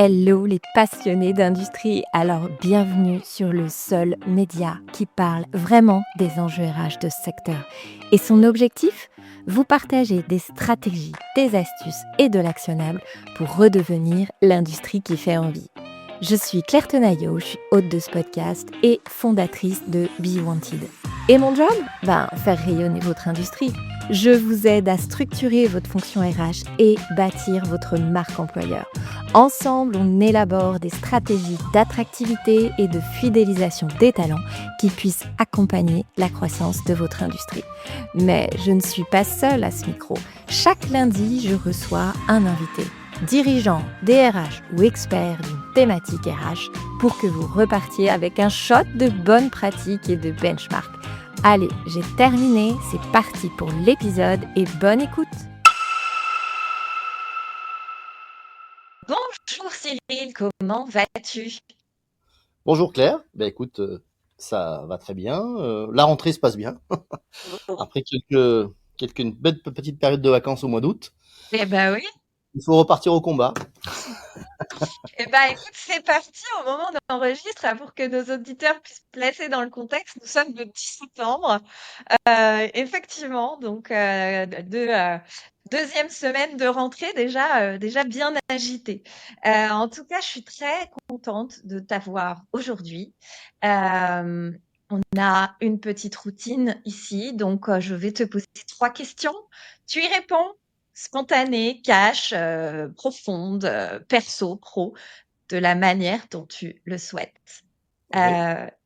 Hello les passionnés d'industrie, alors bienvenue sur le seul média qui parle vraiment des enjeux RH de ce secteur. Et son objectif? Vous partager des stratégies, des astuces et de l'actionnable pour redevenir l'industrie qui fait envie. Je suis Claire Tenaillot, je suis hôte de ce podcast et fondatrice de Be Wanted. Et mon job? Faire rayonner votre industrie. Je vous aide à structurer votre fonction RH et bâtir votre marque employeur. Ensemble, on élabore des stratégies d'attractivité et de fidélisation des talents qui puissent accompagner la croissance de votre industrie. Mais je ne suis pas seule à ce micro. Chaque lundi, je reçois un invité, dirigeant, DRH ou expert d'une thématique RH, pour que vous repartiez avec un shot de bonnes pratiques et de benchmark. Allez, j'ai terminé, c'est parti pour l'épisode et bonne écoute. Bonjour Cyril, comment vas-tu? Bonjour Claire, écoute, ça va très bien. La rentrée se passe bien. Après une belle petite période de vacances au mois d'août, Eh ben oui. il faut repartir au combat. Eh ben écoute, c'est parti au moment d'enregistre pour que nos auditeurs puissent placer dans le contexte. Nous sommes le 10 septembre. Effectivement, donc deuxième semaine de rentrée déjà bien agitée. En tout cas, je suis très contente de t'avoir aujourd'hui. Euh, on a une petite routine ici, donc je vais te poser 3 questions. Tu y réponds, spontanée, cash, profonde, perso, pro, de la manière dont tu le souhaites. Oui.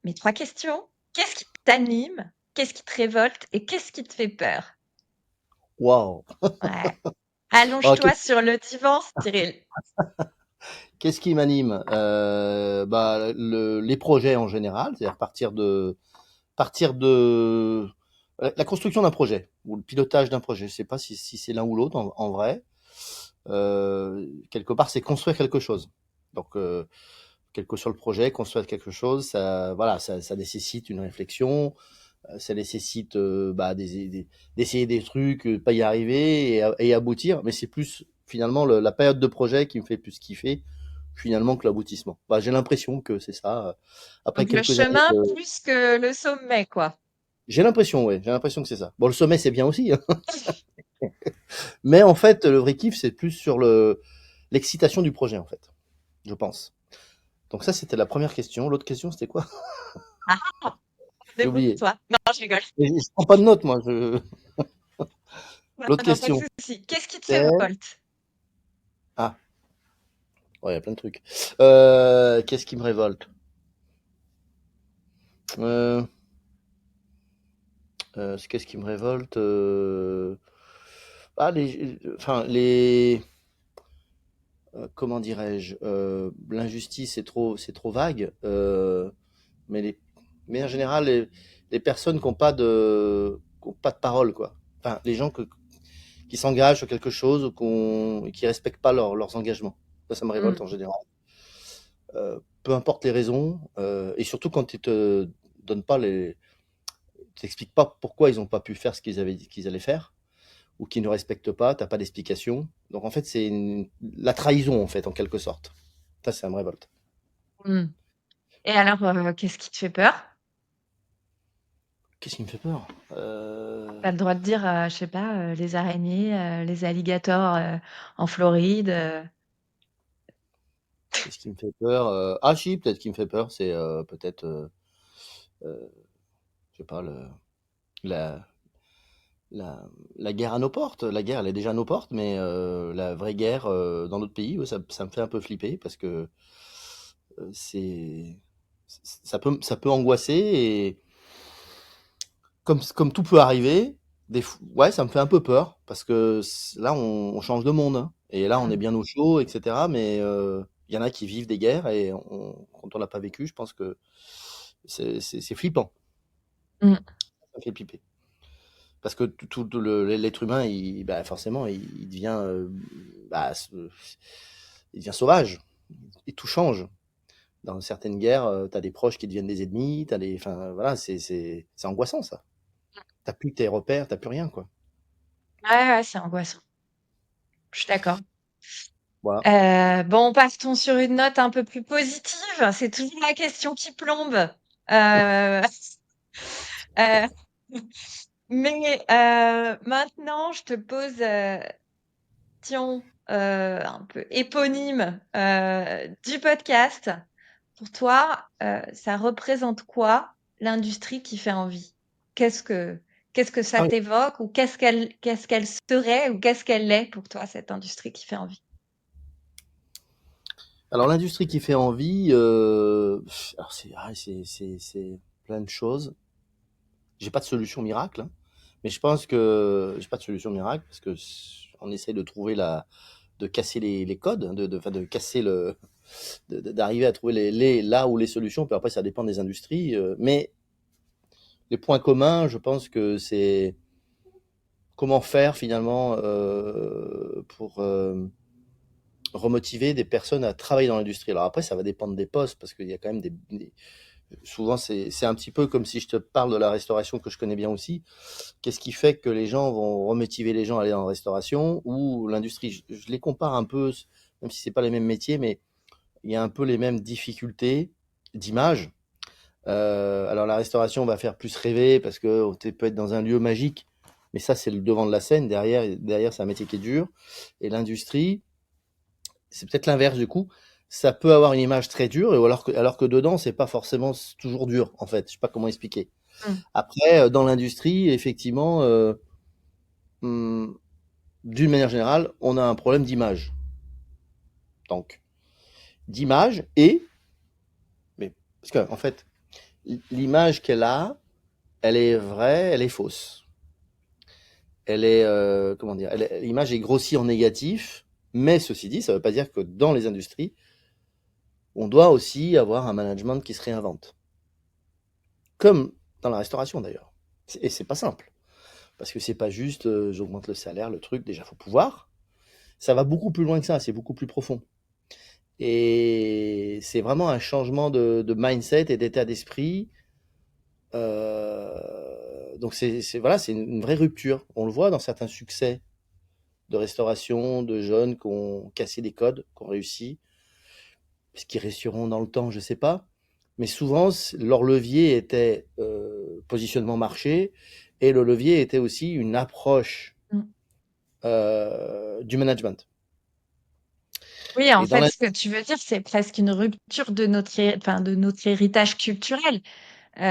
Mes 3 questions. Qu'est-ce qui t'anime? Qu'est-ce qui te révolte? Et qu'est-ce qui te fait peur? Waouh. Ouais. Alors, Allonge-toi sur le divan, Cyril. qu'est-ce qui m'anime? Les projets en général, c'est-à-dire partir de la construction d'un projet ou le pilotage d'un projet. Je sais pas si c'est l'un ou l'autre en vrai. Quelque part, c'est construire quelque chose. Donc, quel que soit le projet, construire quelque chose, ça nécessite une réflexion, ça nécessite d'essayer des trucs, pas y arriver et aboutir. Mais c'est plus finalement la période de projet qui me fait plus kiffer finalement que l'aboutissement. J'ai l'impression que c'est ça. Après Donc le quelques années, chemin plus que le sommet, quoi. j'ai l'impression, ouais, j'ai l'impression que c'est ça. Bon, le sommet c'est bien aussi, hein. Mais en fait, le vrai kiff c'est plus sur l'excitation du projet en fait, je pense. Donc ça c'était la première question. L'autre question c'était quoi? Ah, J'ai oublié. débrouille-toi. Non, je rigole. Je prends pas de notes moi. Non, L'autre non, pas de question. souci. Qu'est-ce qui te C'est révolte? ah. Ouais, il y a plein de trucs. Qu'est-ce qui me révolte? Euh, Qu'est-ce qui me révolte? Comment dirais-je? L'injustice, c'est trop vague. Mais mais en général, les personnes qui ont pas de parole, quoi. Enfin, les gens qui s'engagent sur quelque chose ou qui respectent pas leurs engagements. Ça me révolte Hmm. en général. Peu importe les raisons, et surtout quand ils te donnent pas t'expliquent pas pourquoi ils ont pas pu faire ce qu'ils avaient dit qu'ils allaient faire, ou qu'ils ne respectent pas, t'as pas d'explication. Donc en fait, c'est la trahison, en fait, en quelque sorte. Ça me révolte. Hmm. Et alors, qu'est-ce qui te fait peur? Qu'est-ce qui me fait peur? T'as le droit de dire, je sais pas, les araignées, les alligators en Floride. Qu'est-ce qui me fait peur? Ah si, peut-être qui me fait peur, c'est peut-être, euh, je sais pas, la, la guerre à nos portes. La guerre, elle est déjà à nos portes, mais la vraie guerre dans notre pays, ouais, ça me fait un peu flipper parce que c'est ça peut angoisser et comme tout peut arriver, ouais, ça me fait un peu peur parce que là, on change de monde, hein. Et là, on est Hmm. bien au chaud, etc. Mais il y en a qui vivent des guerres et quand on l'a pas vécu, je pense que c'est flippant. Hmm. Ça fait flipper. Parce que l'être humain, forcément, il devient, il devient sauvage. Et tout change. Dans certaines guerres, tu as des proches qui deviennent des ennemis, enfin, voilà, c'est angoissant ça. T'as plus tes repères, t'as plus rien, quoi. Ouais, ouais, c'est angoissant. Je suis d'accord. Voilà. Bon, partons sur une note un peu plus positive. C'est toujours la question qui plombe. Euh, euh, mais maintenant, je te pose question un peu éponyme du podcast. Pour toi, ça représente quoi l'industrie qui fait envie? Qu'est-ce que qu'est-ce que ça Ah oui. t'évoque ou qu'est-ce qu'elle serait ou qu'est-ce qu'elle est pour toi cette industrie qui fait envie? Alors l'industrie qui fait envie, alors c'est plein de choses. J'ai pas de solution miracle, hein, mais je pense que j'ai pas de solution miracle parce que on essaie de trouver de casser les codes, hein, enfin, de casser d'arriver à trouver là où les solutions. Puis après, ça dépend des industries, mais les points communs, je pense que c'est comment faire finalement pour remotiver des personnes à travailler dans l'industrie. Alors après, ça va dépendre des postes parce qu'il y a quand même souvent c'est un petit peu comme si je te parle de la restauration que je connais bien aussi. Qu'est-ce qui fait que les gens vont remotiver les gens à aller dans la restauration ou l'industrie? Je les compare un peu, même si c'est pas les mêmes métiers, mais il y a un peu les mêmes difficultés d'image. Alors la restauration va faire plus rêver parce que tu peux être dans un lieu magique, mais ça c'est le devant de la scène. Derrière c'est un métier qui est dur. Et l'industrie, c'est peut-être l'inverse du coup. Ça peut avoir une image très dure, alors que dedans c'est pas forcément toujours dur en fait. Je sais pas comment expliquer. Mmh. Après, dans l'industrie, effectivement, hum, d'une manière générale, on a un problème d'image. Donc, d'image mais parce que en fait, l'image qu'elle a, elle est vraie, elle est fausse. Elle est, comment dire, l'image est grossie en négatif, mais ceci dit, ça ne veut pas dire que dans les industries, on doit aussi avoir un management qui se réinvente. Comme dans la restauration d'ailleurs. Et c'est pas simple. Parce que c'est pas juste j'augmente le salaire, le truc, déjà faut pouvoir. Ça va beaucoup plus loin que ça, c'est beaucoup plus profond. Et c'est vraiment un changement de mindset et d'état d'esprit. Donc voilà, c'est une vraie rupture. On le voit dans certains succès de restauration, de jeunes qui ont cassé des codes, qui ont réussi. Est-ce qu'ils réussiront dans le temps, je ne sais pas. Mais souvent, leur levier était positionnement marché et le levier était aussi une approche Mmh. du management. Oui, en Et dans fait, la... ce que tu veux dire, c'est presque une rupture de notre héritage culturel. Oui,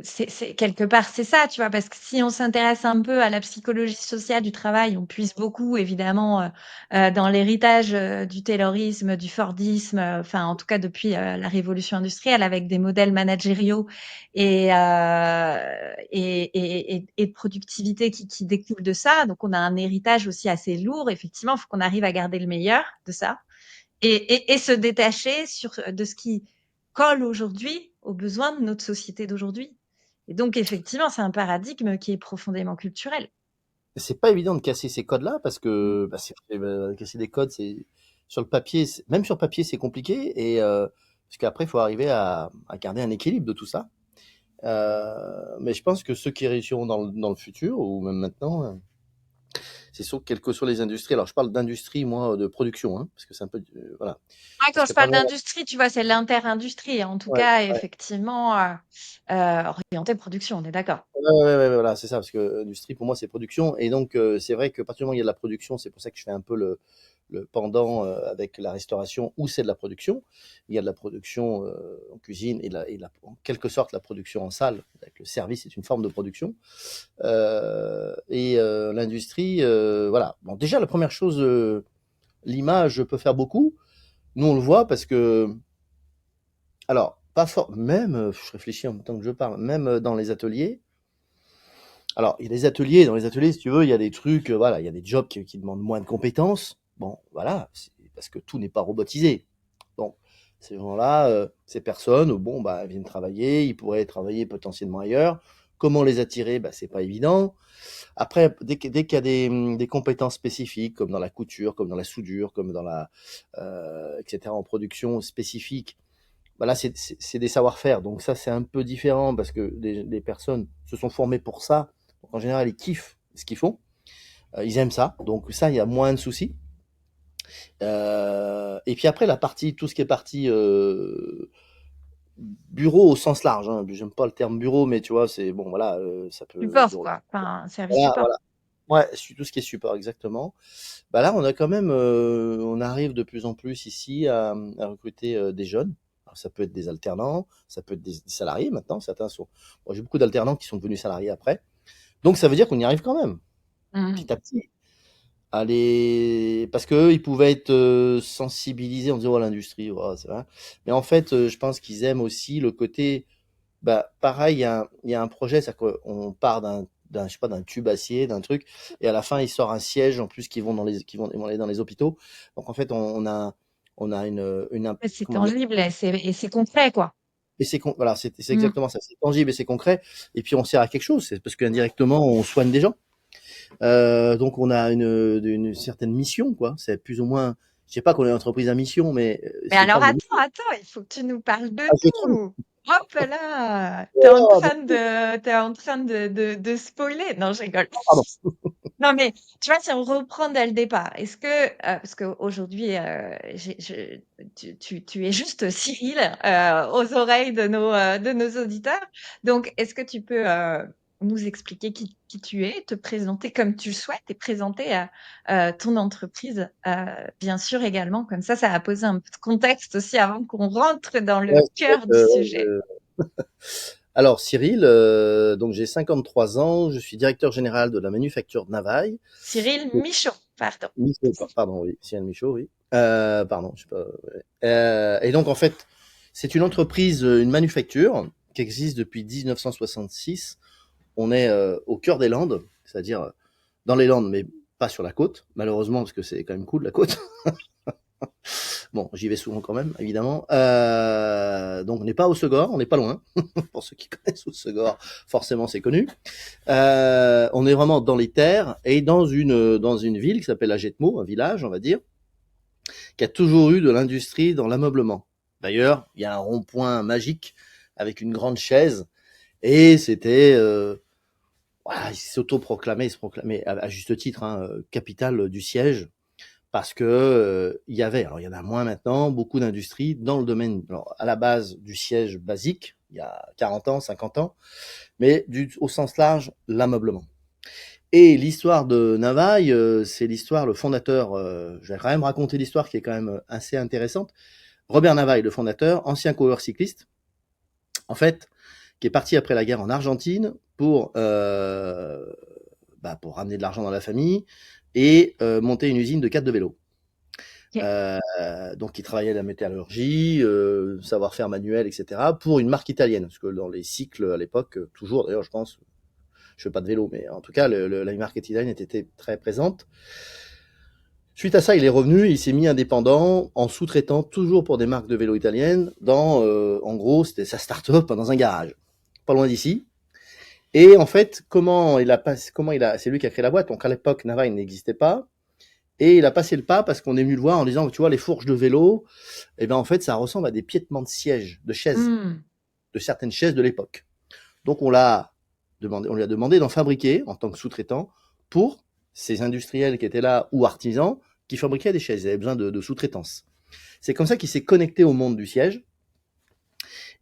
C'est quelque part, c'est ça, tu vois, parce que si on s'intéresse un peu à la psychologie sociale du travail, on puise beaucoup, évidemment, dans l'héritage du taylorisme, du fordisme, enfin, en tout cas, depuis la révolution industrielle, avec des modèles managériaux et de productivité qui découlent de ça. Donc, on a un héritage aussi assez lourd. Effectivement, il faut qu'on arrive à garder le meilleur de ça et se détacher de ce qui colle aujourd'hui aux besoins de notre société d'aujourd'hui. Et donc, effectivement, c'est un paradigme qui est profondément culturel. c'est pas évident de casser ces codes-là parce Mm. que casser des codes, c'est sur le papier, même sur papier, c'est compliqué et parce qu'après, il faut arriver à garder un équilibre de tout ça. Mais je pense que ceux qui réussiront dans le futur ou même maintenant, c'est sûr, quelles que soient les industries. Alors, je parle d'industrie, moi, de production, hein, parce que c'est un peu, voilà, Ah, parce quand que je pas parle mal. d'industrie, tu vois, c'est l'inter-industrie, en tout Ouais, cas, ouais. effectivement, orienté production, on est d'accord. Voilà, c'est ça, parce que industrie, pour moi, c'est production. Et donc, c'est vrai que à partir du moment où il y a de la production, c'est pour ça que je fais un peu le pendant avec la restauration, où c'est de la production. Il y a de la production en cuisine en quelque sorte, la production en salle, avec le service, c'est une forme de production. L'industrie, voilà. Bon, déjà, la première chose, l'image peut faire beaucoup. Nous, on le voit parce que, alors, pas fort, même, je réfléchis en même temps que je parle, même dans les ateliers. Alors, il y a des ateliers, dans les ateliers, si tu veux, il y a des trucs, voilà, il y a des jobs qui demandent moins de compétences. Bon, voilà, c'est parce que tout n'est pas robotisé. Bon, ces gens-là, ces personnes, bon, bah, elles viennent travailler, ils pourraient travailler potentiellement ailleurs. Comment les attirer? Bah, c'est pas évident. Après, dès qu'il y a des compétences spécifiques, comme dans la couture, comme dans la soudure, comme dans etc., en production spécifique, bah là, c'est des savoir-faire. Donc ça, c'est un peu différent parce que les personnes se sont formées pour ça. Donc, en général, ils kiffent ce qu'ils font. Ils aiment ça. Donc ça, il y a moins de soucis. Et puis après, la partie, tout ce qui est partie bureau au sens large, hein. J'aime pas le terme bureau, mais tu vois, c'est bon, voilà, ça peut Support, bureau. quoi. Enfin, un service Voilà, support. voilà. Ouais, tout ce qui est support, exactement. Bah là, on a quand même, on arrive de plus en plus ici à recruter des jeunes. Alors, ça peut être des alternants, ça peut être des salariés maintenant. Certains sont. Moi, j'ai beaucoup d'alternants qui sont devenus salariés après. Donc, ça veut dire qu'on y arrive quand même, Mhm. petit à petit. Parce que eux, ils pouvaient être sensibilisés en disant, oh, l'industrie, oh, c'est vrai. Mais en fait, je pense qu'ils aiment aussi le côté. Bah, pareil, il y a un projet, c'est-à-dire qu'on part je sais pas, d'un tube acier, d'un truc, et à la fin, il sort un siège en plus ils vont aller dans les hôpitaux. Donc en fait, on a Ouais, c'est comment dire, tangible et c'est concret, quoi. et voilà, c'est Mhm. exactement ça, c'est tangible et c'est concret, et puis on sert à quelque chose, c'est parce qu'indirectement, on soigne des gens. Donc on a une certaine mission, quoi. C'est plus ou moins, je sais pas qu'on est une entreprise à mission, mais Mais c'est une alors forme de attends, mission. attends, il faut que tu nous parles de Ah, je trouve. tout. Hop là, Oh, bon, t'es en train de spoiler. Non, je rigole. pardon. Non, mais tu vois, si on reprend dès le départ, est-ce que, parce qu'aujourd'hui, tu es juste Cyril aux oreilles de nos auditeurs. Donc, est-ce que tu peux nous expliquer qui tu es, te présenter comme tu le souhaites et présenter ton entreprise, bien sûr, également. Comme ça va poser un peu de contexte aussi avant qu'on rentre dans le Ouais, c'est vrai cœur du que, sujet. Alors, Cyril, donc j'ai 53 ans, je suis directeur général de la manufacture de Navaille. Cyril Michaud, pardon. Michaud, pardon, oui, Cyril Michaud, oui. Pardon, je sais pas. Ouais. Et donc, en fait, c'est une entreprise, une manufacture qui existe depuis 1966. On est au cœur des Landes, c'est-à-dire dans les Landes, mais pas sur la côte, malheureusement, parce que c'est quand même cool, la côte. Bon, j'y vais souvent quand même, évidemment. Donc, on n'est pas au Segor, on n'est pas loin. Pour ceux qui connaissent au Segor, forcément, c'est connu. On est vraiment dans les terres et dans une ville qui s'appelle Agetmo, un village, on va dire, qui a toujours eu de l'industrie dans l'ameublement. D'ailleurs, il y a un rond-point magique avec une grande chaise et c'était, voilà, il se proclamait à juste titre, hein, capitale du siège parce que il y avait, alors il y en a moins maintenant, beaucoup d'industries dans le domaine, alors à la base du siège basique, il y a 40 ans, 50 ans, mais au sens large, l'ameublement. Et l'histoire de Navaille, c'est l'histoire, le fondateur, je vais quand même raconter l'histoire qui est quand même assez intéressante. Robert Navaille, le fondateur, ancien coureur cycliste, en fait, qui est parti après la guerre en Argentine pour ramener de l'argent dans la famille et monter une usine de cadres de vélo. Ok. Donc, il travaillait à la métallurgie, savoir-faire manuel, etc., pour une marque italienne, parce que dans les cycles à l'époque, toujours d'ailleurs, je pense, je fais pas de vélo, mais en tout cas, la marque italienne était très présente. Suite à ça, il est revenu, il s'est mis indépendant en sous-traitant toujours pour des marques de vélo italiennes. En gros, c'était sa start-up dans un garage, pas loin d'ici. Et en fait, c'est lui qui a créé la boîte. Donc à l'époque, Navaille n'existait pas. Et il a passé le pas parce qu'on est venu le voir en disant, tu vois, les fourches de vélo, eh ben en fait, ça ressemble à des piétements de sièges, de chaises, Hmm. de certaines chaises de l'époque. Donc on lui a demandé d'en fabriquer en tant que sous-traitant pour ces industriels qui étaient là ou artisans qui fabriquaient des chaises. Ils avaient besoin de sous-traitance. C'est comme ça qu'il s'est connecté au monde du siège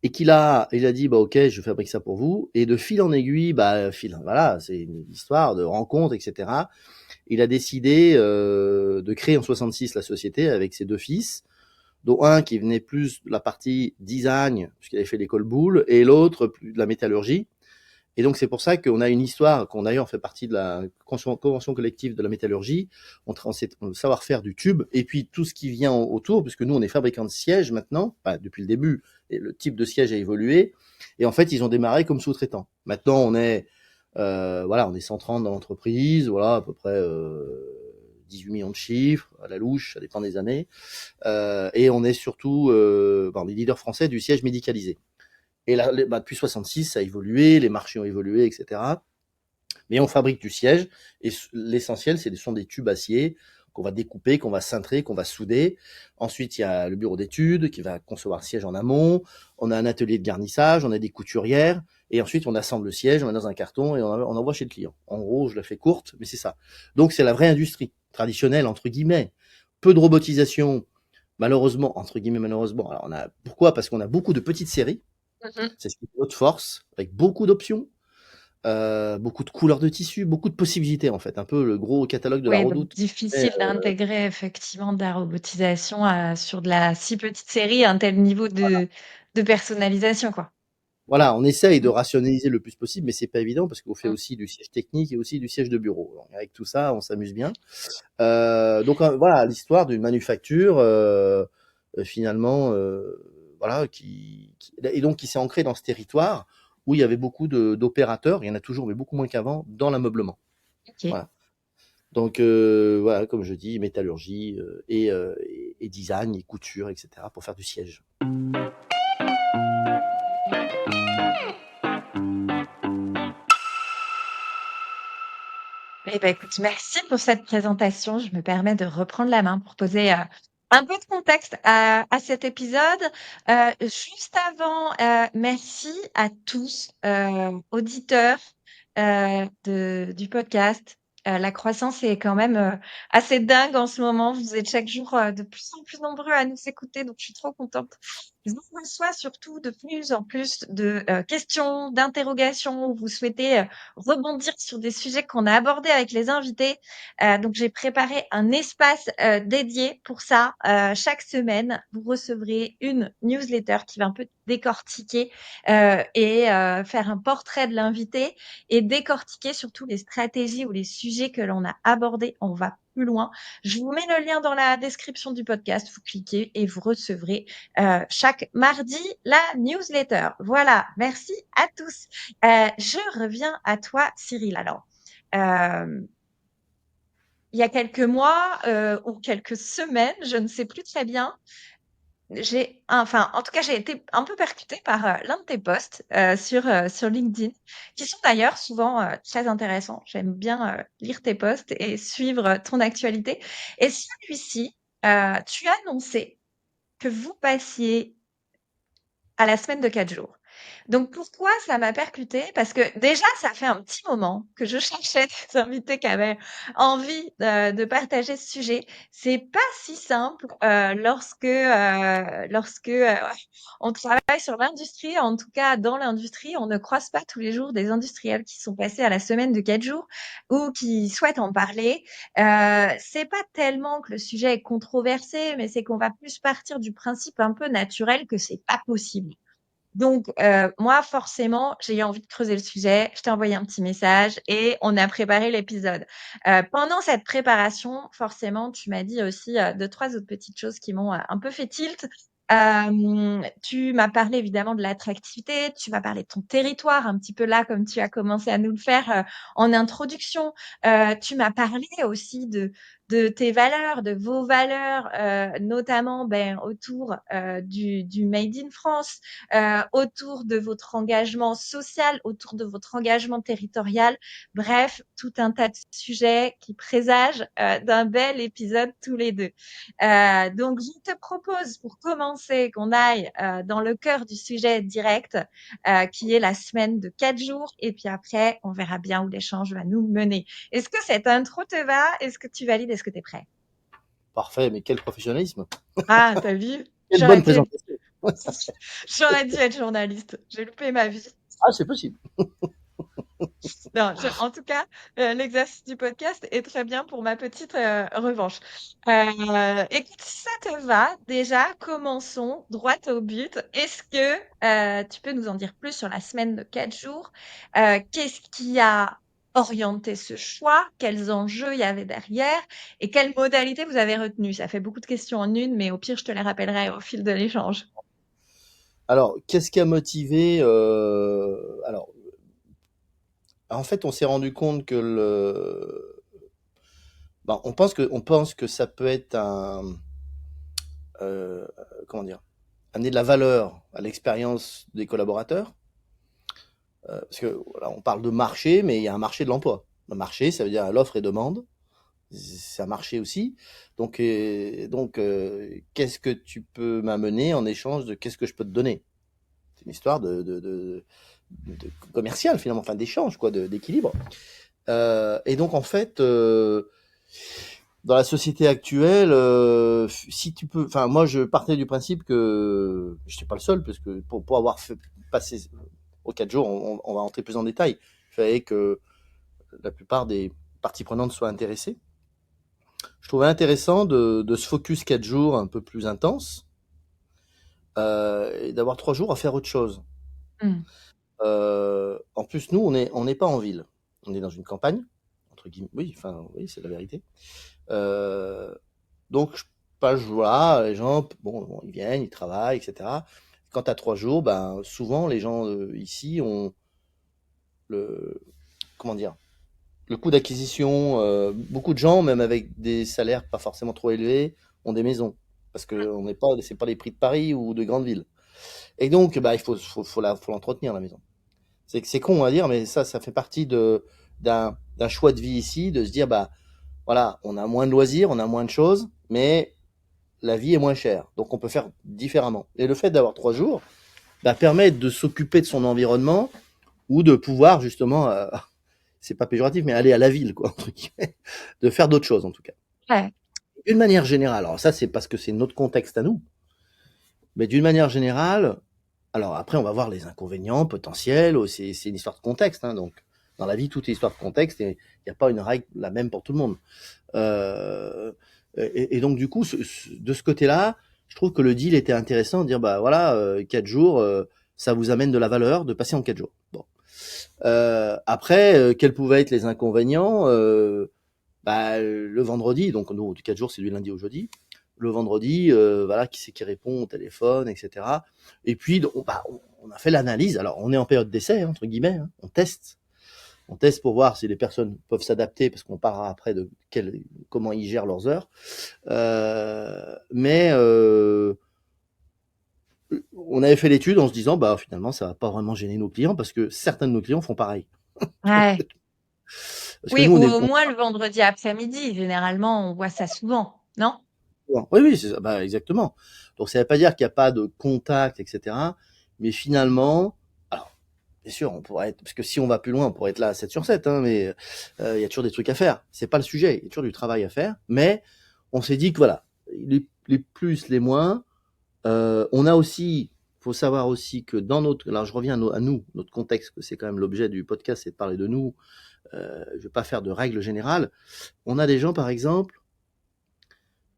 et il a dit bah ok, je fabrique ça pour vous. Et de fil en aiguille, voilà, c'est une histoire de rencontre, etc. Il a décidé de créer en 66 la société avec ses deux fils, dont un qui venait plus de la partie design, puisqu'il avait fait l'école Boulle, et l'autre plus de la métallurgie. Et donc c'est pour ça qu'on a une histoire, qu'on d'ailleurs fait partie de la convention collective de la métallurgie, on sait le savoir-faire du tube, et puis tout ce qui vient autour, puisque nous on est fabricant de sièges maintenant, depuis le début, et le type de siège a évolué, et en fait ils ont démarré comme sous-traitants. Maintenant on est 130 dans l'entreprise, voilà à peu près 18 millions de chiffres, à la louche, ça dépend des années, et on est surtout les leaders français du siège médicalisé. Et là, depuis 66, ça a évolué, les marchés ont évolué, etc. Mais on fabrique du siège, et l'essentiel, ce sont des tubes acier qu'on va découper, qu'on va cintrer, qu'on va souder. Ensuite, il y a le bureau d'études qui va concevoir le siège en amont. On a un atelier de garnissage, on a des couturières, et ensuite on assemble le siège, on met dans un carton et on envoie chez le client. En gros, je la fais courte, mais c'est ça. Donc c'est la vraie industrie traditionnelle entre guillemets. peu de robotisation, malheureusement, entre guillemets malheureusement. Alors pourquoi? Parce qu'on a beaucoup de petites séries, Mhm. c'est ce qui fait notre force, avec beaucoup d'options, beaucoup de couleurs de tissu, beaucoup de possibilités en fait, un peu le gros catalogue de la Oui, donc Redoute. Et, difficile d'intégrer effectivement de la robotisation sur de la si petite série, un tel niveau de personnalisation, quoi. voilà, on essaye de Mm. rationaliser le plus possible, mais c'est pas évident parce qu'on fait Mm. aussi du siège technique et aussi du siège de bureau. Donc, avec tout ça, on s'amuse bien. Donc voilà, l'histoire d'une manufacture finalement, voilà, et donc qui s'est ancrée dans ce territoire où il y avait beaucoup d'opérateurs, il y en a toujours, mais beaucoup moins qu'avant, dans l'ameublement. Ok. Voilà. Donc voilà, comme je dis, métallurgie et design et couture, etc. pour faire du siège. Eh ben, écoute, merci pour cette présentation. Je me permets de reprendre la main pour poser un peu de contexte à cet épisode. Juste avant, merci à tous, auditeurs du podcast. La croissance est quand même assez dingue en ce moment. Vous êtes chaque jour de plus en plus nombreux à nous écouter, donc je suis trop contente. Je vous reçois surtout de plus en plus de questions, d'interrogations, où vous souhaitez rebondir sur des sujets qu'on a abordés avec les invités. Donc, j'ai préparé un espace dédié pour ça. Chaque semaine, vous recevrez une newsletter qui va un peu décortiquer et faire un portrait de l'invité et décortiquer surtout les stratégies ou les sujets que l'on a abordés. On va plus loin. Je vous mets le lien dans la description du podcast. Vous cliquez et vous recevrez chaque mardi la newsletter. Voilà, merci à tous. Je reviens à toi, Cyril. Alors, il y a quelques mois ou quelques semaines, je ne sais plus très bien, en tout cas, j'ai été un peu percutée par l'un de tes posts sur LinkedIn, qui sont d'ailleurs souvent très intéressants. J'aime bien lire tes posts et suivre ton actualité. Et celui-ci, tu as annoncé que vous passiez à la semaine de 4 jours. Donc pourquoi ça m'a percutée? Parce que déjà, ça fait un petit moment que je cherchais des invités qui avaient envie de partager ce sujet. C'est pas si simple lorsque on travaille sur l'industrie. En tout cas, dans l'industrie, on ne croise pas tous les jours des industriels qui sont passés à la semaine de 4 jours ou qui souhaitent en parler. C'est pas tellement que le sujet est controversé, mais c'est qu'on va plus partir du principe un peu naturel que c'est pas possible. Donc, moi, forcément, j'ai eu envie de creuser le sujet. Je t'ai envoyé un petit message et on a préparé l'épisode. Pendant cette préparation, forcément, tu m'as dit aussi 2-3 autres petites choses qui m'ont un peu fait tilt. Tu m'as parlé évidemment de l'attractivité, tu m'as parlé de ton territoire, un petit peu là, comme tu as commencé à nous le faire en introduction. Tu m'as parlé aussi de tes valeurs, de vos valeurs, notamment autour du Made in France, autour de votre engagement social, autour de votre engagement territorial. Bref, tout un tas de sujets qui présagent d'un bel épisode tous les deux. Donc, je te propose, pour commencer, qu'on aille dans le cœur du sujet direct, qui est la semaine de 4 jours. Et puis après, on verra bien où l'échange va nous mener. Est-ce que cette intro te va? Est-ce que tu valides? Est-ce que tu es prêt? Parfait, mais quel professionnalisme! Ah, t'as vu? Quelle bonne présentation! J'aurais dû être journaliste. J'ai loupé ma vie. Ah, c'est possible. Non, en tout cas, l'exercice du podcast est très bien pour ma petite revanche. Écoute, si ça te va, déjà, commençons droit au but. Est-ce que tu peux nous en dire plus sur la semaine de 4 jours? Qu'est-ce qui a orienté ce choix? Quels enjeux il y avait derrière? Et quelles modalités vous avez retenues? Ça fait beaucoup de questions en une, mais au pire, je te les rappellerai au fil de l'échange. Alors, qu'est-ce qui a motivé alors, en fait, on s'est rendu compte que on pense que ça peut être euh, comment dire, amener de la valeur à l'expérience des collaborateurs. Parce que voilà, on parle de marché, mais il y a un marché de l'emploi. Le marché, ça veut dire l'offre et demande. C'est un marché aussi. Donc, qu'est-ce que tu peux m'amener en échange de qu'est-ce que je peux te donner? C'est une histoire de commercial finalement, enfin d'échange, quoi, d'équilibre. Et donc en fait, dans la société actuelle, si tu peux, enfin, moi, je partais du principe que je n'étais pas le seul, parce que pour avoir passé aux 4 jours, on va entrer plus en détail. Il fallait que la plupart des parties prenantes soient intéressées. Je trouvais intéressant de se focus 4 jours un peu plus intense, et d'avoir 3 jours à faire autre chose. Mm. En plus, nous, on n'est pas en ville. On est dans une campagne, entre guillemets. Oui, enfin, oui, c'est la vérité. Euh, donc, voilà, les gens, bon, ils viennent, ils travaillent, etc. Quand tu as 3 jours, ben, souvent, les gens ici ont le, comment dire, le coût d'acquisition. Beaucoup de gens, même avec des salaires pas forcément trop élevés, ont des maisons. Parce que c'est pas les prix de Paris ou de grandes villes. Et donc, bah, faut l'entretenir, la maison. C'est con à dire, mais ça fait partie d'un choix de vie ici, de se dire, bah, voilà, on a moins de loisirs, on a moins de choses, mais la vie est moins chère. Donc on peut faire différemment. Et le fait d'avoir 3 jours, bah, permet de s'occuper de son environnement ou de pouvoir justement, c'est pas péjoratif, mais aller à la ville, quoi, entre guillemets, de faire d'autres choses en tout cas. Ouais. D'une manière générale, alors ça c'est parce que c'est notre contexte à nous, mais d'une manière générale, alors après on va voir les inconvénients potentiels, c'est une histoire de contexte, hein, donc dans la vie tout est histoire de contexte et il n'y a pas une règle la même pour tout le monde. Euh, et donc du coup, de ce côté-là, je trouve que le deal était intéressant de dire bah voilà, 4 jours, ça vous amène de la valeur de passer en 4 jours. Bon. Après, quels pouvaient être les inconvénients? Bah, le vendredi, donc nous, 4 jours, c'est du lundi au jeudi. Le vendredi, voilà, qui c'est qui répond au téléphone, etc. Et puis, on a fait l'analyse. Alors, on est en période d'essai, hein, entre guillemets, hein. On teste pour voir si les personnes peuvent s'adapter, parce qu'on parlera après de comment ils gèrent leurs heures. Mais on avait fait l'étude en se disant, bah finalement, ça va pas vraiment gêner nos clients, parce que certains de nos clients font pareil. Ouais. Parce que Oui, nous, ou au moins le vendredi après-midi. Généralement, on voit ça souvent, non? oui, oui, c'est ça, bah, exactement. Donc ça ne veut pas dire qu'il n'y a pas de contact, etc. Mais finalement, alors, bien sûr, on pourrait être, parce que si on va plus loin, on pourrait être là à 7 sur 7, hein, mais il y a toujours des trucs à faire. C'est pas le sujet, il y a toujours du travail à faire. Mais on s'est dit que voilà, les plus, les moins. On a aussi, faut savoir aussi que dans notre, alors je reviens à nous, notre contexte, que c'est quand même l'objet du podcast, c'est de parler de nous. Je vais pas faire de règles générales. On a des gens, par exemple,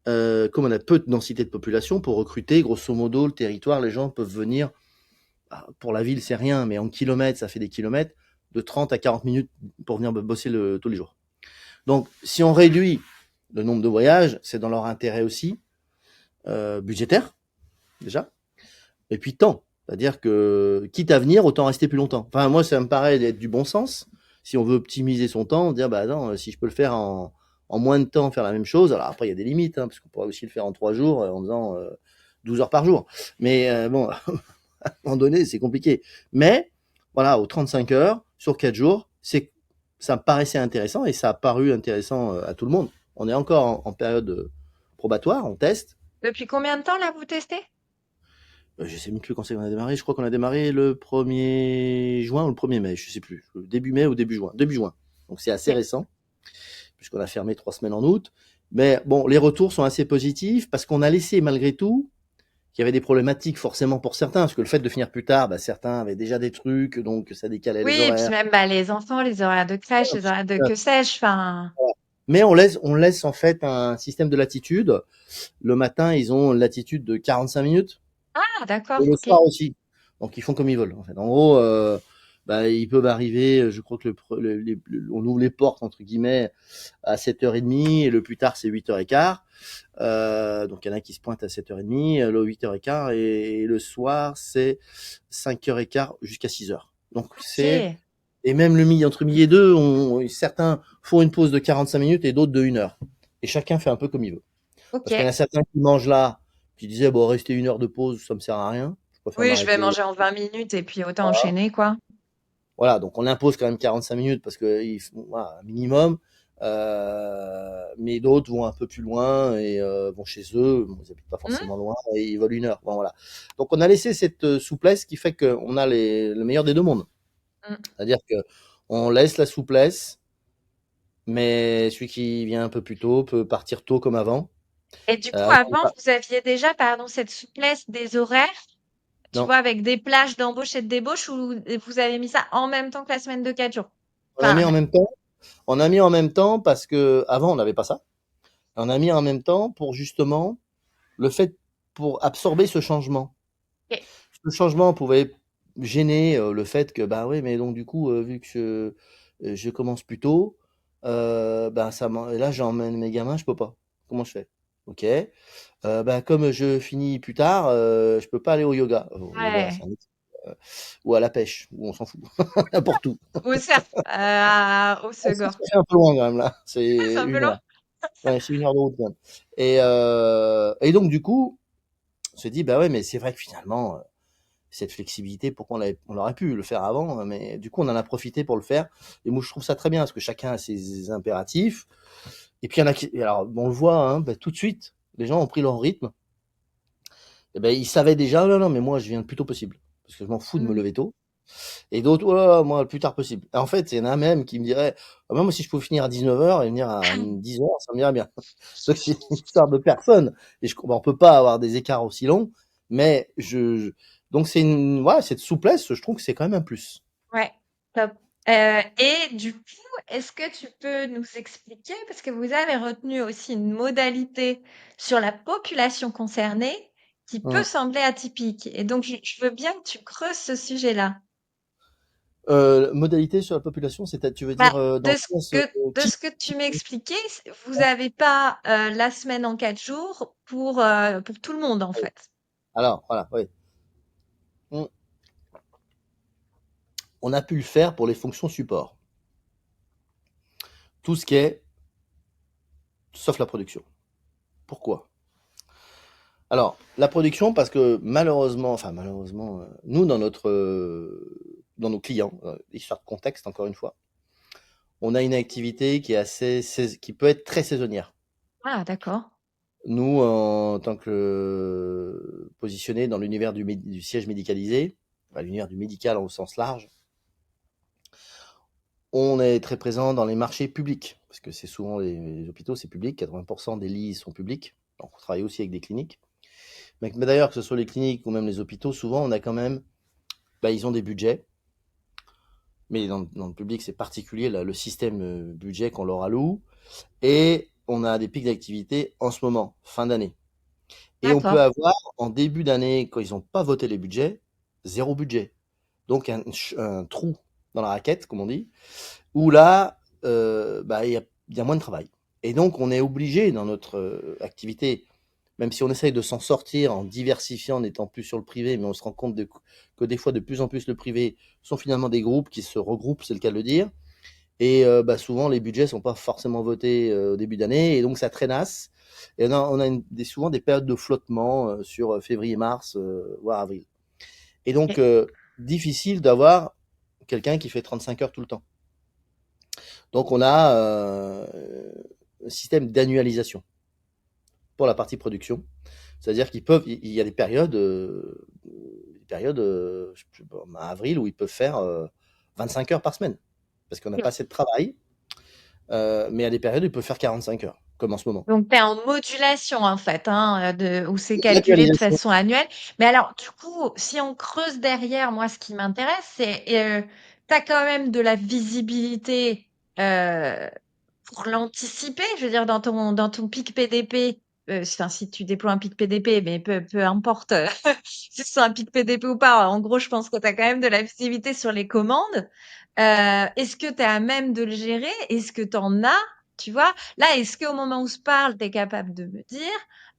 comme on a peu de densité de population, pour recruter, grosso modo, le territoire, les gens peuvent venir, pour la ville, c'est rien, mais en kilomètres, ça fait des kilomètres, de 30 à 40 minutes pour venir bosser tous les jours. Donc, si on réduit le nombre de voyages, c'est dans leur intérêt aussi, budgétaire, déjà, et puis temps. C'est-à-dire que, quitte à venir, autant rester plus longtemps. Enfin, moi, ça me paraît être du bon sens. Si on veut optimiser son temps, dire, bah non, si je peux le faire en moins de temps, faire la même chose. Alors après, il y a des limites, hein, parce qu'on pourrait aussi le faire en 3 jours, en faisant 12 heures par jour. Mais bon, à un moment donné, c'est compliqué. Mais voilà, aux 35 heures, sur 4 jours, ça me paraissait intéressant et ça a paru intéressant à tout le monde. On est encore en période probatoire, on teste. Depuis combien de temps là vous testez? Je sais même plus quand c'est qu'on a démarré. Je crois qu'on a démarré le 1er juin ou le 1er mai, je sais plus. Début mai ou début juin. Début juin. Donc c'est assez Ok. récent, puisqu'on a fermé 3 semaines en août. Mais bon, les retours sont assez positifs parce qu'on a laissé malgré tout qu'il y avait des problématiques forcément pour certains, parce que le fait de finir plus tard, bah, certains avaient déjà des trucs, donc ça décalait Oui, les et puis horaires. même bah, les enfants, les horaires de crèche, les horaires de que sais-je, enfin. Mais on laisse en fait un système de latitude. Le matin, ils ont une latitude de 45 minutes. Ah, d'accord, Et le ok. soir aussi. Donc ils font comme ils veulent. En fait. En gros, bah, ils peuvent arriver, je crois que on ouvre les portes, entre guillemets, à 7h30, et le plus tard, c'est 8h15. Donc il y en a qui se pointent à 7h30, le 8h15, et le soir, c'est 5h15 jusqu'à 6h. Donc c'est. Ok, Et même entre midi et deux, certains font une pause de 45 minutes et d'autres de 1 heure. Et chacun fait un peu comme il veut. ok. Parce qu'il y en a certains qui mangent là, qui disaient, bon, rester 1 heure de pause, ça me sert à rien. Je préfère Oui, je vais m'arrêter. manger en 20 minutes et puis autant enchaîner, quoi. Voilà, donc on impose quand même 45 minutes parce que voilà, un minimum. Mais d'autres vont un peu plus loin et vont chez eux. Bon, ils habitent pas Hmm. forcément loin et ils veulent 1 heure. Bon, voilà. Donc on a laissé cette souplesse qui fait qu'on a le meilleur des deux mondes. Hmm. C'est-à-dire que on laisse la souplesse, mais celui qui vient un peu plus tôt peut partir tôt comme avant. Et du coup, Attendre avant, pas- vous aviez déjà, pardon, cette souplesse des horaires, tu Non, vois, avec des plages d'embauche et de débauche, ou vous avez mis ça en même temps que la semaine de 4 jours? on a mis Enfin, en même temps. On a mis en même temps parce que avant on n'avait pas ça. On a mis en même temps pour justement le fait pour absorber ce changement. OK. Ce changement pouvait gêner le fait que bah oui, mais donc du coup vu que je commence plus tôt, ben et là j'emmène mes gamins, je peux pas. Comment je fais? Ok. Bah, comme je finis plus tard, je peux pas aller au yoga. Au yoga, c'est Ouais. un autre- euh, ou à la pêche, ou on s'en fout, n'importe où. Au cerf, au Ah, ça Segor. fait un peu loin quand même là, C'est c'est un peu une loin? heure. Ouais, c'est 1 heure de route quand même. Et donc du coup, on se dit bah ouais, mais c'est vrai que finalement, cette flexibilité, pourquoi on aurait pu le faire avant, hein, mais du coup on en a profité pour le faire. Et moi je trouve ça très bien parce que chacun a ses impératifs. Et puis il y en a qui, et alors on le voit, hein, bah, tout de suite, les gens ont pris leur rythme. Et ben ils savaient déjà, non, non, mais moi je viens le plus tôt possible parce que je m'en fous de me Mmh. lever tôt. Et d'autres, oh là là, moi le plus tard possible. Et en fait, il y en a même qui me diraient, ah, moi si je pouvais finir à 19 h et venir à 10 h, ça m'irait bien. Donc c'est une histoire de personne. Et on peut pas avoir des écarts aussi longs, mais donc c'est voilà, cette souplesse, je trouve que c'est quand même un plus. Ouais, top. Et du coup, est-ce que tu peux nous expliquer, parce que vous avez retenu aussi une modalité sur la population concernée qui peut Hum. sembler atypique. Et donc, je veux bien que tu creuses ce sujet-là. Modalité sur la population, tu veux Bah, dire dans de le ce sens que, de qui? ce que tu m'expliquais, vous n'avez pas la semaine en 4 jours pour tout le monde, en fait. Alors voilà, oui. On, on a pu le faire pour les fonctions support. Tout ce qui est sauf la production. Pourquoi? Alors, la production, parce que malheureusement, enfin malheureusement, nous, dans nos clients, histoire de contexte, encore une fois, on a une activité qui est qui peut être très saisonnière. Ah, d'accord. Nous, en tant que positionnés dans l'univers du siège médicalisé, enfin, l'univers du médical au sens large, on est très présent dans les marchés publics, parce que c'est souvent les hôpitaux, c'est public, 80% des lits sont publics. Donc, on travaille aussi avec des cliniques. Mais d'ailleurs, que ce soit les cliniques ou même les hôpitaux, souvent, on a quand même, bah, ils ont des budgets, mais dans le public, c'est particulier, là, le système budget qu'on leur alloue, et on a des pics d'activité en ce moment, fin d'année. Et on peut D'accord. avoir, en début d'année, quand ils n'ont pas voté les budgets, zéro budget. Donc un trou dans la raquette, comme on dit, où là, bah, il y a moins de travail. Et donc, on est obligé dans notre activité, même si on essaye de s'en sortir en diversifiant, en étant plus sur le privé, mais on se rend compte que des fois, de plus en plus, le privé sont finalement des groupes qui se regroupent, c'est le cas de le dire. Et bah, souvent, les budgets sont pas forcément votés au début d'année, et donc ça traînasse. Et on a souvent des périodes de flottement sur février-mars, voire avril. Et donc, Ok. difficile d'avoir quelqu'un qui fait 35 heures tout le temps. Donc, on a un système d'annualisation pour la partie production. C'est-à-dire il y a des périodes, je sais pas, avril, où ils peuvent faire 25 heures par semaine, parce qu'on n'a pas assez de travail. Mais à des périodes, ils peuvent faire 45 heures, comme en ce moment. Donc, tu es en modulation, en fait, hein, où c'est calculé de L'actualisation. façon annuelle. Mais alors, du coup, si on creuse derrière, moi, ce qui m'intéresse, c'est tu as quand même de la visibilité euh, pour l'anticiper. Je veux dire, dans ton pic PDP, enfin, si tu déploies un pic PDP, mais peu importe si c'est un pic PDP ou pas, en gros, je pense que tu as quand même de la visibilité sur les commandes. Est-ce que tu es à même de le gérer? Est-ce que tu en as? Tu vois? Là, est-ce qu'au moment où je parle, tu es capable de me dire,